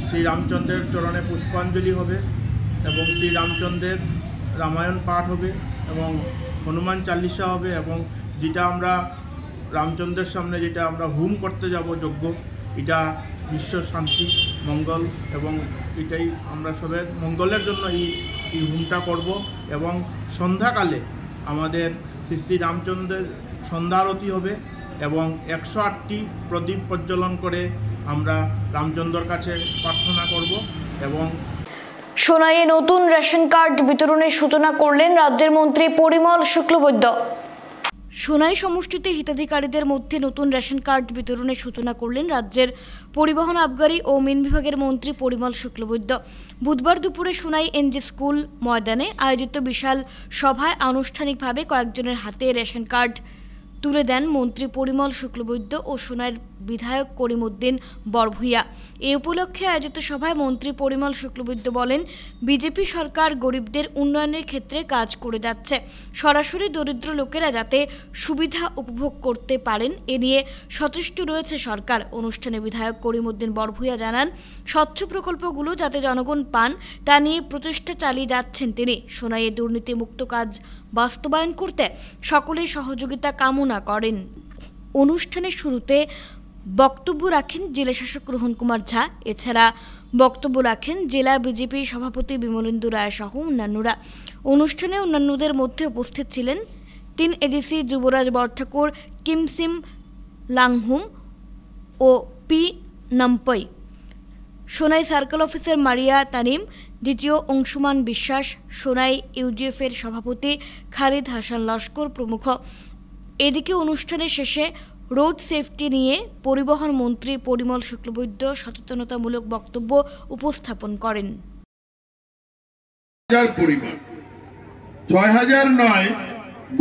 শ্রী রামচন্দ্রের চরণে পুষ্পাঞ্জলি হবে এবং শ্রী রামচন্দ্রের রামায়ণ পাঠ হবে এবং হনুমান চালিসা হবে এবং যেটা আমরা রামচন্দ্রের সামনে যেটা আমরা হোম করতে যাব যজ্ঞ, এটা বিশ্ব শান্তি মঙ্গল এবং এটাই আমরা সবের মঙ্গলের জন্য এই হোমটা করব এবং সন্ধ্যাকালে আমাদের শ্রী রামচন্দ্রের সন্ধ্যা আরতি হবে এবং 108টি প্রদীপ প্রজ্বলন করে আমরা রামচন্দ্রের কাছে প্রার্থনা করব। এবং সোনাইয়ে নতুন রেশন কার্ড বিতরণের সূচনা করলেন রাজ্যের মন্ত্রী পরিমল শুক্লবৈদ্য। সোনাই সমষ্টিতে হিতাধিকারীদের মধ্যে নতুন রেশন কার্ড বিতরণের সূচনা করলেন রাজ্যের পরিবহন, আবগারি ও মিন বিভাগের মন্ত্রী পরিমল শুক্লবৈদ্য। বুধবার দুপুরে সোনাই এনজি স্কুল ময়দানে আয়োজিত বিশাল সভায় আনুষ্ঠানিকভাবে কয়েকজনের হাতে রেশন কার্ড তুলে দেন মন্ত্রী পরিমল শুক্লবৈদ্য ও সোনাইয়ের বিধায়ক করিমউদ্দিন বরভূঁইয়া। এই উপলক্ষে আয়োজিত সভায় মন্ত্রী পরিমল শুক্লবৈদ্য বলেন, বিজেপি সরকার গরিবদের উন্নয়নের ক্ষেত্রে কাজ করে যাচ্ছে। সরাসরি দরিদ্র লোকেরা যাতে সুবিধা উপভোগ করতে পারেন এ নিয়ে সচেষ্ট রয়েছে সরকার। অনুষ্ঠানে বিধায়ক করিমউদ্দিন বরভূঁইয়া জানান, স্বচ্ছ প্রকল্পগুলো যাতে জনগণ পান তা নিয়ে প্রচেষ্টা চালিয়ে যাচ্ছেন তিনি। সোনাইয়ে দুর্নীতিমুক্ত কাজ বাস্তবায়ন করতে সকলের সহযোগিতা কামনা করেন। অনুষ্ঠানের শুরুতে বক্তব্য রাখেন জেলা শাসক রোহন কুমার ঝা। এছাড়া বক্তব্য রাখেন জেলা বিজেপি সভাপতি বিমলেন্দু রায় সহ অন্যান্যরা। অনুষ্ঠানে অন্যান্যদের মধ্যে উপস্থিত ছিলেন 3 এডিসি যুবরাজ বরঠাকুর, কিমসিম লাংহুম ও P Nampui, Sonai circle officer Maria Tanim, দ্বিতীয় অংশুমান বিশ্বাস, সোনাই ইউজিএফ এর সভাপতি খালিদ হাসান লস্কর প্রমুখ। এদিকে অনুষ্ঠানের শেষে রোড সেফটি নিয়ে পরিবহন মন্ত্রী পরিমল শুক্লবৈদ্য সচেতনতামূলক বক্তব্য উপস্থাপন করেন। ৬,০০০ নয়,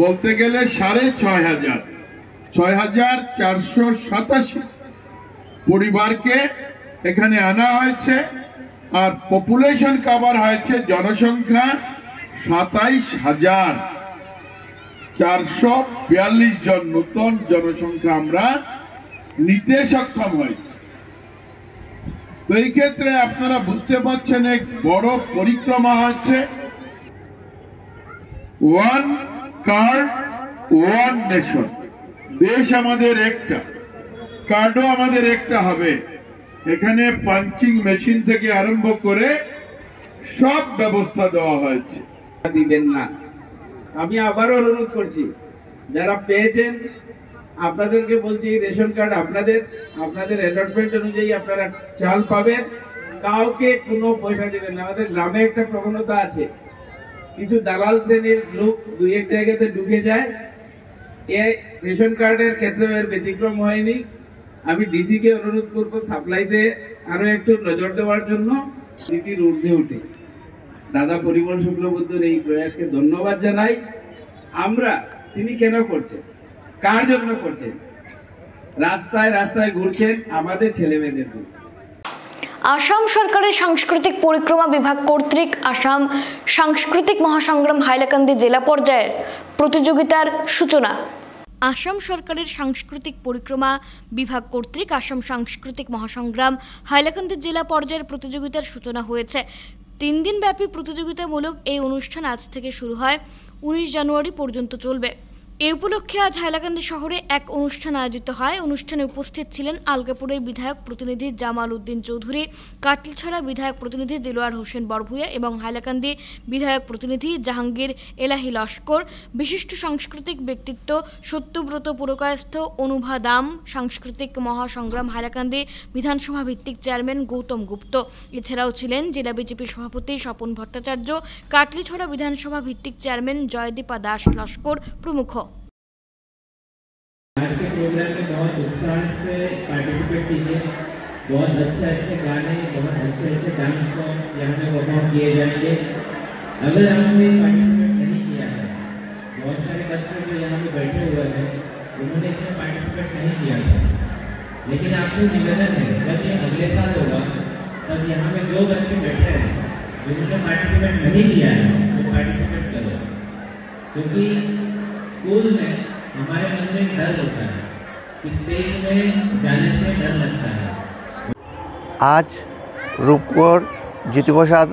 বলতে গেলে ৬,৫০০, ৬,৪৮৭ পরিবারকে এখানে আনা হয়েছে। আর পপুলেশন কভার হয়েছে, জনসংখ্যা ২৭,৪৪২ জন নতুন জনসংখ্যা আমরা নিতে সক্ষম হয়েছি। তো এই ক্ষেত্রে আপনারা বুঝতে পারছেন এক বড় পরিক্রমা হচ্ছে। ওয়ান কার্ড ওয়ান নেশন, দেশ আমাদের একটা, কার্ডও আমাদের একটা হবে। এখানে পাঞ্চিং মেশিন থেকে আরম্ভ করে সব ব্যবস্থা দেওয়া হয়েছে। দিবেন না, আমি আবারও অনুরোধ করছি, যারা পেয়েছেন আপনাদেরকে বলছি, রেশন কার্ড আপনাদের অ্যালটমেন্ট অনুযায়ী আপনারা চাল পাবেন, কাউকে কোনো পয়সা দিবেন না। আমাদের গ্রামে একটা প্রবণতা আছে, কিছু দালাল শ্রেণীর লোক দুই এক জায়গাতে ঢুকে যায়। এই রেশন কার্ডের ক্ষেত্রে এর ব্যতিক্রম হয়নি। আমি ডিসি কে অনুরোধ করব সাপ্লাইতে আরো একটু নজর দেওয়ার জন্য। নীতির ঊর্ধ্বে উঠে দাদা পরিমল শুক্লবৈদ্যর এই প্রয়াসকে ধন্যবাদ জানাই। আমরা তিনি কেন করছেন, কার জন্য করছেন? রাস্তায় রাস্তায় ঘুরছেন আমাদের ছেলে মেয়েদের জন্য। আসাম সরকারের সাংস্কৃতিক পরিক্রমা বিভাগ কর্তৃক আসাম সাংস্কৃতিক মহাসংগ্রাম হাইলাকান্দি জেলা পর্যায়ের প্রতিযোগিতার সূচনা। আসাম সরকারের সাংস্কৃতিক পরিক্রমা বিভাগ কর্তৃক আসাম সাংস্কৃতিক মহাসংগ্রাম হাইলাকান্দি জেলা পর্যায়ের প্রতিযোগিতার সূচনা হয়েছে। 3 দিনব্যাপী প্রতিযোগিতামূলক এই অনুষ্ঠান আজ থেকে শুরু হয়, 19 জানুয়ারি পর্যন্ত চলবে। এই উপলক্ষে আজ হাইলাকান্দি শহরে এক অনুষ্ঠান আয়োজিত হয়। অনুষ্ঠানে উপস্থিত ছিলেন আলগাপুরের বিধায়ক প্রতিনিধি জামাল উদ্দিন চৌধুরী, কাটলিছড়া বিধায়ক প্রতিনিধি দিলওয়ার হোসেন বরভূয়া এবং হাইলাকান্দি বিধায়ক প্রতিনিধি জাহাঙ্গীর এলাহি লস্কর। বিশিষ্ট সাংস্কৃতিক ব্যক্তিত্ব সত্যব্রত পুরকায়স্থ, অনুভা দাম, সাংস্কৃতিক মহাসংগ্রাম হাইলাকান্দি বিধানসভা ভিত্তিক চেয়ারম্যান গৌতম গুপ্ত। এছাড়াও ছিলেন জেলা বিজেপি সভাপতি স্বপন ভট্টাচার্য, কাটলিছড়া বিধানসভা ভিত্তিক চেয়ারম্যান জয়দীপা দাস লস্কর প্রমুখ। आज के प्रोग्राम में बहुत उत्साह से पार्टिसिपेट कीजिए। बहुत अच्छे गाने, बहुत अच्छे डांस फॉर्म्स यहाँ पे परफॉर्म किए जाएंगे। अगर आपने पार्टिसिपेट नहीं किया है, बहुत सारे बच्चे जो यहाँ पे बैठे हुए हैं उन्होंने इसमें पार्टिसिपेट नहीं किया था, लेकिन आपसे निवेदन है जब ये अगले साल होगा तब यहाँ पे जो बच्चे बैठे हैं जिन्होंने पार्टिसिपेट नहीं किया है वो पार्टिसिपेट करो, क्योंकि स्कूल में हमारे मन में डर होता है कि स्टेज में जाने से डर लगता है। आज रूपकोर ज्योतिप्रसाद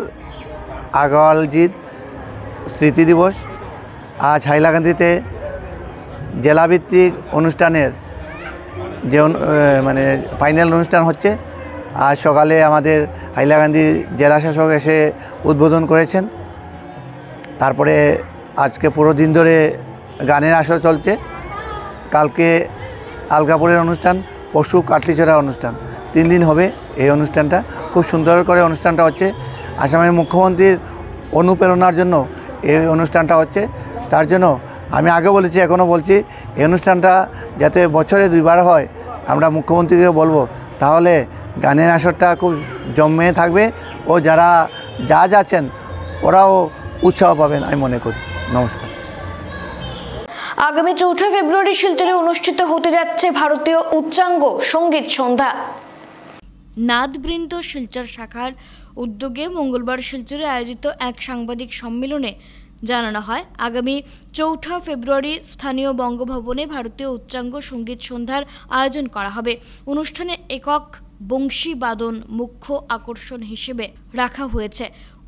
आगरवालजीर स्मृति दिवस। आज हाइलाकांदीते জেলাভিত্তিক অনুষ্ঠানের যে মানে ফাইনাল অনুষ্ঠান হচ্ছে। আজ সকালে আমাদের হাইলাকান্দি জেলা শাসক এসে উদ্বোধন করেছেন। তারপরে আজকে পুরো দিন ধরে গানের আসর চলছে। কালকে আলগাপুরের অনুষ্ঠান, পরশু কাটলিছড়া অনুষ্ঠান, 3 দিন হবে এই অনুষ্ঠানটা। খুব সুন্দর করে অনুষ্ঠানটা হচ্ছে। আসামের মুখ্যমন্ত্রীর অনুপ্রেরণার জন্য এই অনুষ্ঠানটা হচ্ছে। তার জন্য আমি আগে বলেছি, এখনও বলছি, এই অনুষ্ঠানটা যাতে বছরে 2 বার হয় আমরা মুখ্যমন্ত্রীকে বলবো, তাহলে গানের আসরটা খুব জমে থাকবে ও যারা জাজ আছেন ওরাও উৎসাহ পাবেন আমি মনে করি। নমস্কার। আগামী 4 ফেব্রুয়ারি শিলচরে অনুষ্ঠিত হতে যাচ্ছে ভারতীয় উচ্চাঙ্গ সঙ্গীত সন্ধ্যা। নাদবৃন্দ শিলচর শাখার উদ্যোগে মঙ্গলবার শিলচরে আয়োজিত এক সাংবাদিক সম্মেলনে জানানো হয়, আগামী 4 ফেব্রুয়ারি স্থানীয় বঙ্গভবনে ভারতীয় উচ্চাঙ্গ সঙ্গীত সন্ধ্যার আয়োজন করা হবে। অনুষ্ঠানে একক বংশী বাদন মুখ্য আকর্ষণ হিসেবে রাখা হয়েছে।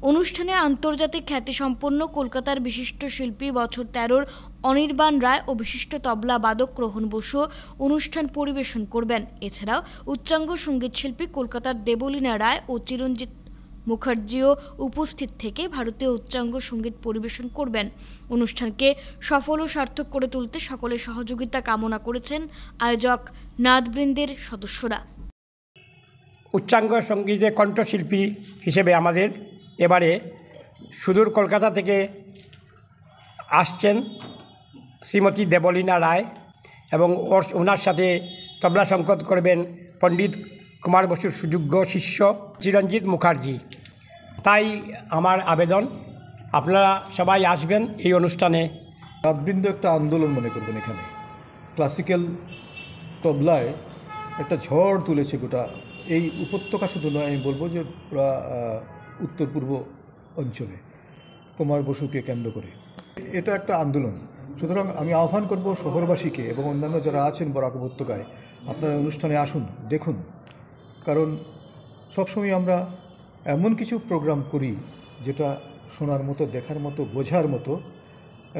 অনুষ্ঠানে আন্তর্জাতিক খ্যাতিসম্পন্ন কলকাতার বিশিষ্ট শিল্পী বছর 13-র অনির্বাণ রায় ও বিশিষ্ট তবলা বাদক রোহন বসু অনুষ্ঠান পরিবেশন করবেন। এছাড়াও উচ্চাঙ্গ সঙ্গীত শিল্পী কলকাতার দেবলীনা রায় ও চিরঞ্জিত মুখার্জিও উপস্থিত থেকে ভারতীয় উচ্চাঙ্গ সঙ্গীত পরিবেশন করবেন। অনুষ্ঠানকে সফল ও সার্থক করে তুলতে সকলের সহযোগিতা কামনা করেছেন আয়োজক নাদবৃন্দের সদস্যরা। উচ্চাঙ্গ সঙ্গীতের কণ্ঠশিল্পী হিসেবে আমাদের এবারে সুদূর কলকাতা থেকে আসছেন শ্রীমতী দেবলীনা রায় এবং ওনার সাথে তবলা সংকট করবেন পণ্ডিত কুমার বসুর সুযোগ্য শিষ্য চিরঞ্জিত মুখার্জি। তাই আমার আবেদন, আপনারা সবাই আসবেন এই অনুষ্ঠানে। রাতবৃন্দ একটা আন্দোলন মনে করবেন। এখানে ক্লাসিক্যাল তবলায় একটা ঝড় তুলেছে গোটা এই উপত্যকা, শুধু নয় আমি বলবো যে পুরা উত্তর পূর্ব অঞ্চলে কুমার বসুকে কেন্দ্র করে এটা একটা আন্দোলন। সুতরাং আমি আহ্বান করব শহরবাসীকে এবং অন্যান্য যারা আছেন বরাক উপত্যকায়, আপনারা অনুষ্ঠানে আসুন, দেখুন। কারণ সবসময় আমরা এমন কিছু প্রোগ্রাম করি যেটা শোনার মতো, দেখার মতো, বোঝার মতো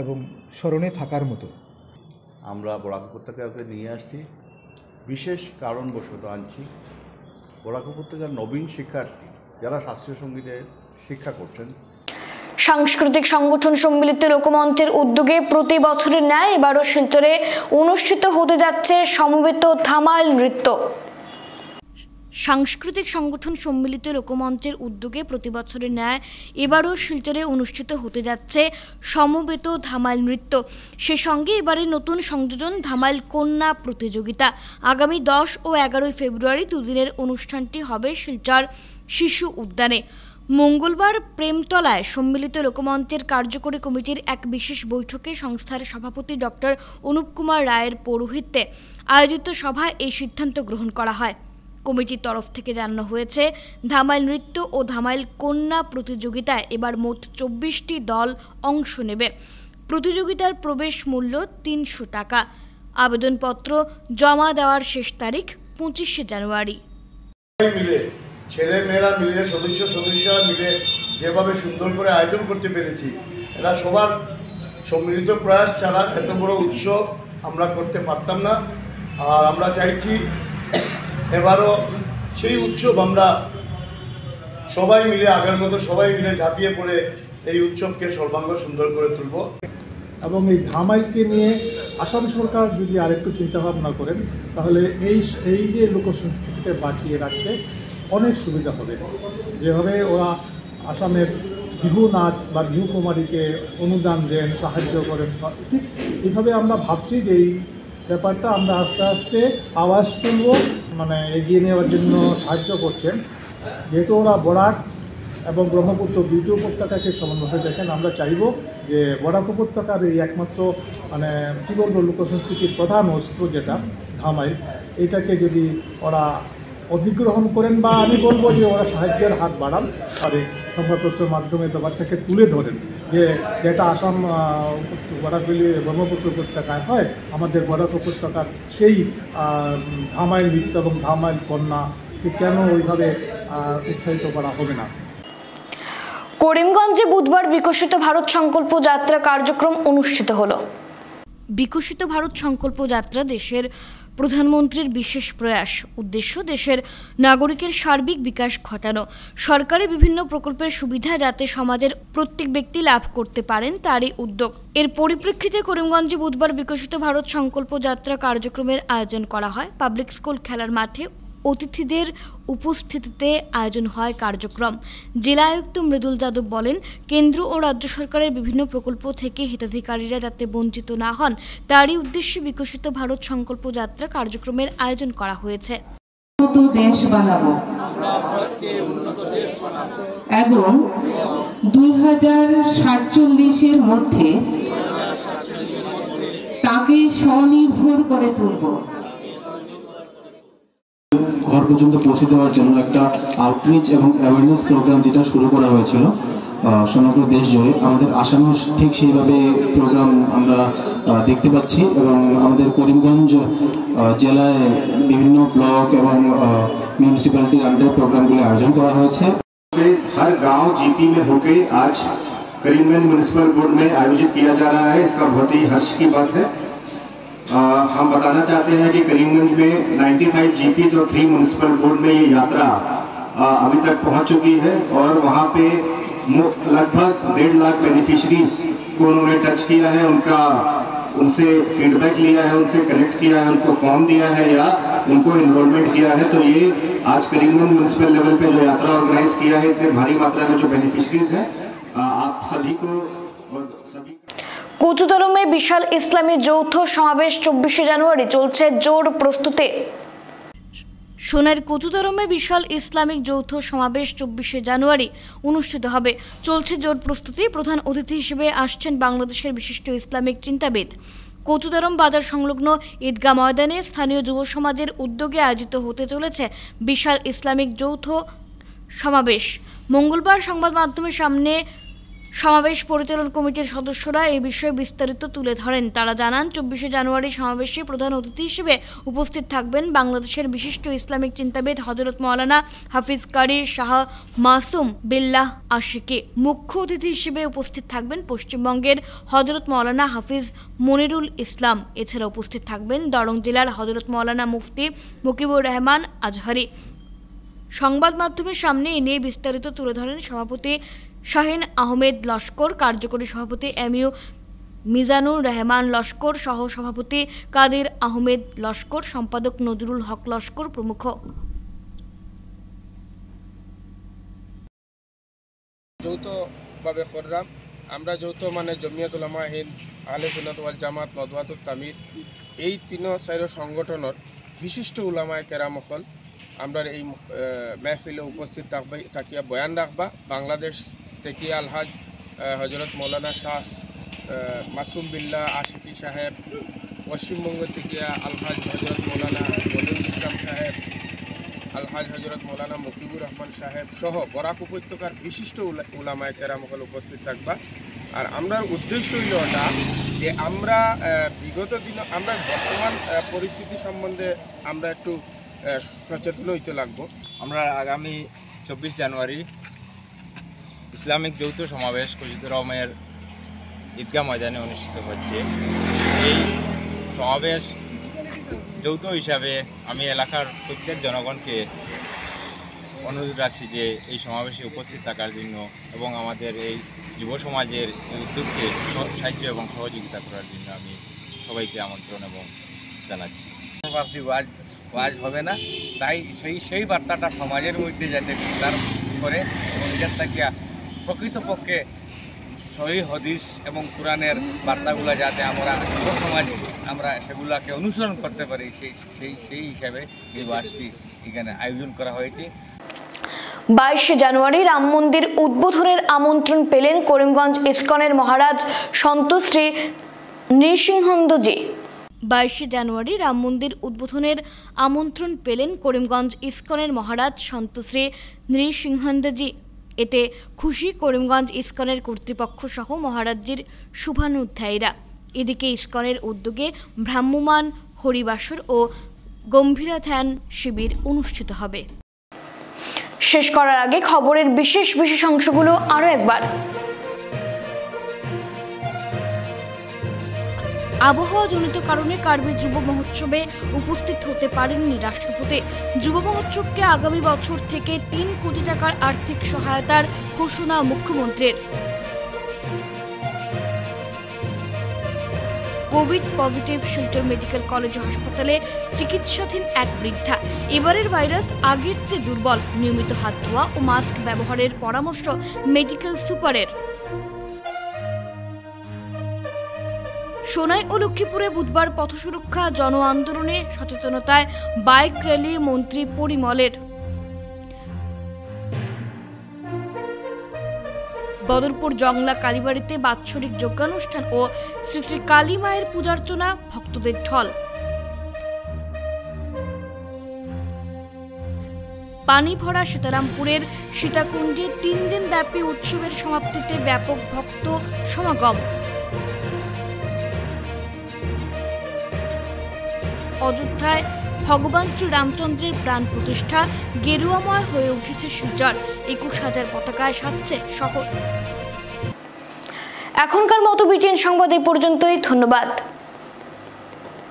এবং স্মরণে থাকার মতো। আমরা বরাক উপত্যকাকে নিয়ে আসছি, বিশেষ কারণবশত আনছি। বরাক উপত্যকার নবীন শিক্ষার্থী যারা শাস্ত্রীয় সঙ্গীতের শিক্ষা করছেন। সাংস্কৃতিক সংগঠন সম্মিলিত লোকমঞ্চের উদ্যোগে প্রতি বছরের ন্যায় এবারও শিলচরে অনুষ্ঠিত হতে যাচ্ছে সমবেত ধামাইল নৃত্য। সাংস্কৃতিক সংগঠন সম্মিলিত লোকমঞ্চের উদ্যোগে প্রতি বছরের ন্যায় এবারও শিলচরে অনুষ্ঠিত হতে যাচ্ছে সমবেত ধামাইল নৃত্য। সে সঙ্গে এবারে নতুন সংযোজন ধামাইল কন্যা প্রতিযোগিতা। আগামী 10 ও 11 ফেব্রুয়ারি দুদিনের অনুষ্ঠানটি হবে শিলচর শিশু উদ্যানে। মঙ্গলবার প্রেমতলায় সম্মিলিত লোকমঞ্চের কার্যকরী কমিটির এক বিশেষ বৈঠকে সংস্থার সভাপতি ডক্টর অনুপ কুমার রায়ের পৌরোহিত্যে আয়োজিত সভায় এই সিদ্ধান্ত গ্রহণ করা হয়। কমিটির তরফ থেকে জানানো হয়েছে, ধামাইল নৃত্য ও ধামাইল কন্যা প্রতিযোগিতায় এবার মোট 24টি দল অংশ নেবে। প্রতিযোগিতার প্রবেশ মূল্য 300 টাকা। আবেদনপত্র জমা দেওয়ার শেষ তারিখ 25 জানুয়ারি। ছেলে মেয়েরা মিলে সদস্য মিলে যেভাবে সুন্দর করে আয়োজন করতে পেরেছি, এরা সবার সম্মিলিত প্রয়াস ছাড়া এত বড় উৎসব আমরা করতে পারতাম না। আর আমরা চাইছি এবারও সেই উৎসব আমরা সবাই মিলে, আগের মতো সবাই মিলে ঝাঁপিয়ে পড়ে এই উৎসবকে সর্বাঙ্গ সুন্দর করে তুলব। এবং এই ধামাইলকে নিয়ে আসাম সরকার যদি আরেকটু চিন্তাভাবনা করেন, তাহলে এই যে লোকসংস্কৃতিকে বাঁচিয়ে রাখতে অনেক সুবিধা হবে। যেভাবে ওরা আসামের বিহু নাচ বা বিহু কুমারীকে অনুদান দেন, সাহায্য করেন, ঠিক এইভাবে আমরা ভাবছি যে এই ব্যাপারটা আমরা আস্তে আস্তে আওয়াজ তুলব, মানে এগিয়ে নেওয়ার জন্য সাহায্য করছেন। যেহেতু ওরা বরাক এবং ব্রহ্মপুত্র দুইটি উপত্যকাকে সমানভাবে দেখেন, আমরা চাইব যে বরাক উপত্যকার এই একমাত্র মানে কী বলবো লোকসংস্কৃতির প্রধান অস্ত্র যেটা ধামাইল, এটাকে যদি ওরা অধিগ্রহণ করেন বা আমি বলবো যে ওরা সাহায্যের হাত বাড়ান, আর সংবাদপত্রের মাধ্যমে ব্যাপারটাকে তুলে ধরেন যে যেটা আসাম বরাকভ্যালি ব্রহ্মপুত্র উপত্যকায় হয়, আমাদের বরাক উপত্যকার সেই ধামাইল নৃত্য এবং ধামাইল কন্যাকে কেন ওইভাবে উৎসাহিত করা হবে না। করিমগঞ্জে বুধবার বিকশিত ভারত সংকল্প যাত্রা কার্যক্রম অনুষ্ঠিত হলো। বিকশিত ভারত সংকল্প যাত্রা দেশের প্রধানমন্ত্রীর বিশেষ প্রয়াস। উদ্দেশ্য দেশের নাগরিকের সার্বিক বিকাশ ঘটানো। সরকারি বিভিন্ন প্রকল্পের সুবিধা যাতে সমাজের প্রত্যেক ব্যক্তি লাভ করতে পারেন তারই উদ্যোগ। এর পরিপ্রেক্ষিতে করিমগঞ্জে বুধবার বিকশিত ভারত সংকল্প যাত্রা কার্যক্রমের আয়োজন করা হয়। পাবলিক স্কুল খেলার মাঠে অতিথিদের উপস্থিতিতে আয়োজন হয় কার্যক্রম। জেলা আয়ুক্ত মৃদুল যাদব বলেন, কেন্দ্র ও রাজ্য সরকারের বিভিন্ন প্রকল্প থেকে হিতাধিকারীরা যাতে বঞ্চিত না হন তারই উদ্দেশ্যে বিকশিত ভারত সংকল্প যাত্রা কার্যক্রমের আয়োজন করা হয়েছে। দেশ বানাবো এবং 2047-এর মধ্যে তাকে স্বনির্ভর করে তুলব। ঘর পর্যন্ত পৌঁছে দেওয়ার জন্য একটা আউটরিচ এবং অ্যাওয়ারনেস প্রোগ্রাম যেটা শুরু করা হয়েছিল সমগ্র দেশ জুড়ে, আমাদের আসামেও ঠিক সেইভাবে প্রোগ্রাম আমরা দেখতে পাচ্ছি এবং আমাদের করিমগঞ্জ জেলায় বিভিন্ন ব্লক এবং মিউনিসিপ্যালিটির আন্ডারে প্রোগ্রামগুলো আয়োজন করা হয়েছে। हर गांव जीपी में होके आज करीमगंज म्युनिसिपल बोर्ड में आयोजित किया जा रहा है, इसका बहुत ही हर्ष की बात है। हम बताना चाहते हैं कि करीमगंज में 95 जीपीज और 3 म्युनिसिपल बोर्ड में ये यात्रा अभी तक पहुंच चुकी है और वहां पे लगभग 1.5 लाख बेनिफिशरीज को उन्होंने टच किया है, उनसे फीडबैक लिया है, उनसे कनेक्ट किया है, उनको फॉर्म दिया है या उनको इनरोलमेंट किया है। तो ये आज करीमगंज म्युनिसिपल लेवल पे जो यात्रा ऑर्गेनाइज किया है, इतने भारी मात्रा में जो बेनिफिशरीज हैं, आप सभी को কচুদরমে বিশাল ইসলামী যৌথ সমাবেশ 24শে জানুয়ারি চলছে জোর প্রস্তুতি। সোনার কচুদরমে বিশাল ইসলামিক যৌথ সমাবেশ 24শে জানুয়ারি অনুষ্ঠিত হবে। চলছে জোর প্রস্তুতি। প্রধান অতিথি হিসেবে আসছেন বাংলাদেশের বিশিষ্ট ইসলামিক চিন্তাবিদ। কচুদরম বাজার সংলগ্ন ঈদগাহ ময়দানে স্থানীয় যুব সমাজের উদ্যোগে আয়োজিত হতে চলেছে বিশাল ইসলামিক যৌথ সমাবেশ। মঙ্গলবার সংবাদ মাধ্যমের সামনে সমাবেশ পরিচালন কমিটির সদস্যরা এই বিষয়ে বিস্তারিত তুলে ধরেন। তারা জানান, 24শে জানুয়ারি সমাবেশে প্রধান অতিথি হিসেবে উপস্থিত থাকবেন বাংলাদেশের বিশিষ্ট ইসলামিক চিন্তাবিদ হযরত মাওলানা হাফিজ কারি শাহ মাসুম বিল্লাহ আশিকি। মুখ্য অতিথি হিসেবে উপস্থিত থাকবেন পশ্চিমবঙ্গের হযরত মাওলানা হাফিজ মনিরুল ইসলাম। এছাড়া উপস্থিত থাকবেন দরং জেলার হযরত মাওলানা মুফতি মুকিবুর রহমান আজহারি। সংবাদ মাধ্যমের সামনে এ নিয়ে বিস্তারিত তুলে ধরেন সভাপতি শাহিন আহমেদ লস্কর, কার্যকরী সভাপতি এমইউ মিজানুর রহমান লস্কর, সহ সভাপতি কাদির আহমেদ লস্কর, সম্পাদক নজরুল হক লস্কর প্রমুখ। যৌথভাবে করলাম আমরা, যৌথ মানে জমিয়ত উলামা হিন্দ, আহলে সুন্নাত ওয়াল জামাত, নদওয়াতুত তামির, এই চার সংগঠনের বিশিষ্ট উলামায়ে কেরামসকল আমরা এই মেহফিলে উপস্থিত থাকিয়া বয়ান রাখবা। বাংলাদেশ থেকে আলহাজ হজরত মৌলানা শাহ মাসুম বিল্লাহ আশিকি সাহেব, পশ্চিমবঙ্গ থেকে আলহাজ হজরত মৌলানা মনিরুল ইসলাম সাহেব, আলহাজ হজরত মৌলানা মুকিবুর রহমান সাহেব সহ বরাক উপত্যকার বিশিষ্ট উলামায়ে কেরামসকল উপস্থিত থাকবা। আর আমরা উদ্দেশ্য হইল না যে আমরা বিগত দিন আমরা বর্তমান পরিস্থিতি সম্বন্ধে আমরা একটু সচেতন হইতে লাগবো। আমরা আগামী 24 জানুয়ারি ইসলামিক যৌথ সমাবেশ কচুদরমের ঈদগাহ ময়দানে অনুষ্ঠিত হচ্ছে। এই সমাবেশ যৌথ হিসাবে আমি এলাকার প্রত্যেক জনগণকে অনুরোধ রাখছি যে এই সমাবেশে উপস্থিত থাকার জন্য এবং আমাদের এই যুব সমাজের উদ্যোগকে সাহায্য এবং সহযোগিতা করার জন্য আমি সবাইকে আমন্ত্রণ এবং জানাচ্ছি। ওয়াজ হবে না, তাই সেই বার্তাটা সমাজের মধ্যে যাতে বিস্তার করে এবং এটার থাকিয়া প্রকৃতপক্ষে সহিহ হাদিস এবং কোরআনের বার্তাগুলো যাতে আমরা যুব সমাজ আমরা সেগুলোকে অনুসরণ করতে পারি, সেই হিসাবে এই ওয়াজটি এখানে আয়োজন করা হয়েছে। 22শে জানুয়ারি রাম মন্দির উদ্বোধনের আমন্ত্রণ পেলেন করিমগঞ্জ ইসকনের মহারাজ সন্ত শ্রী নৃসিংহন্দজি। 22শে জানুয়ারি রাম মন্দির উদ্বোধনের আমন্ত্রণ পেলেন করিমগঞ্জ ইসকনের মহারাজ সন্ত শ্রী নৃসিংহন্দজি। এতে খুশি করিমগঞ্জ ইসকনের কর্তৃপক্ষ সহ মহারাজ্যের শুভানুধ্যায়ীরা। এদিকে ইসকনের উদ্যোগে ভ্রাম্যমাণ হরিবাসর ও গম্ভীরা ধ্যান শিবির অনুষ্ঠিত হবে। শেষ করার আগে খবরের বিশেষ অংশগুলো আরও একবার। আবহাওয়াজনিত কারণে কার্বি যুব মহোৎসবে উপস্থিত হতে পারেননি রাষ্ট্রপতি। যুব মহোৎসবকে আগামী বছর থেকে 3 কোটি টাকার আর্থিক সহায়তার ঘোষণা মুখ্যমন্ত্রীর। Covid positive Silchar medical college হাসপাতালে চিকিৎসাধীন এক বৃদ্ধা। এবারের ভাইরাস আগের চেয়ে দুর্বল, নিয়মিত হাত ধোয়া ও মাস্ক ব্যবহারের পরামর্শ মেডিকেল সুপারের। সোনাই ও লক্ষ্মীপুরে বুধবার পথ সুরক্ষা জন আন্দোলনে সচেতনতায় বাইক র্যালি মন্ত্রী পরিমলের। বদরপুর জংলা কালীবাড়িতে বাৎসরিক যজ্ঞানুষ্ঠান ও শ্রী শ্রী কালী মায়ের পূজার্চনা, ভক্তদের ঢল। পানি ভরা সীতারামপুরের সীতাকুণ্ডে 3 দিন ব্যাপী উৎসবের সমাপ্তিতে ব্যাপক ভক্ত সমাগম। অযোধ্যায় ভগবান শ্রীরামচন্দ্রের প্রাণ প্রতিষ্ঠা, গেরুয়াময় হয়ে উঠেছে শিলচর। 21,000 পতাকায় সাজছে শহর। এখনকার মতো বিটিএন সংবাদ এই পর্যন্তই। ধন্যবাদ।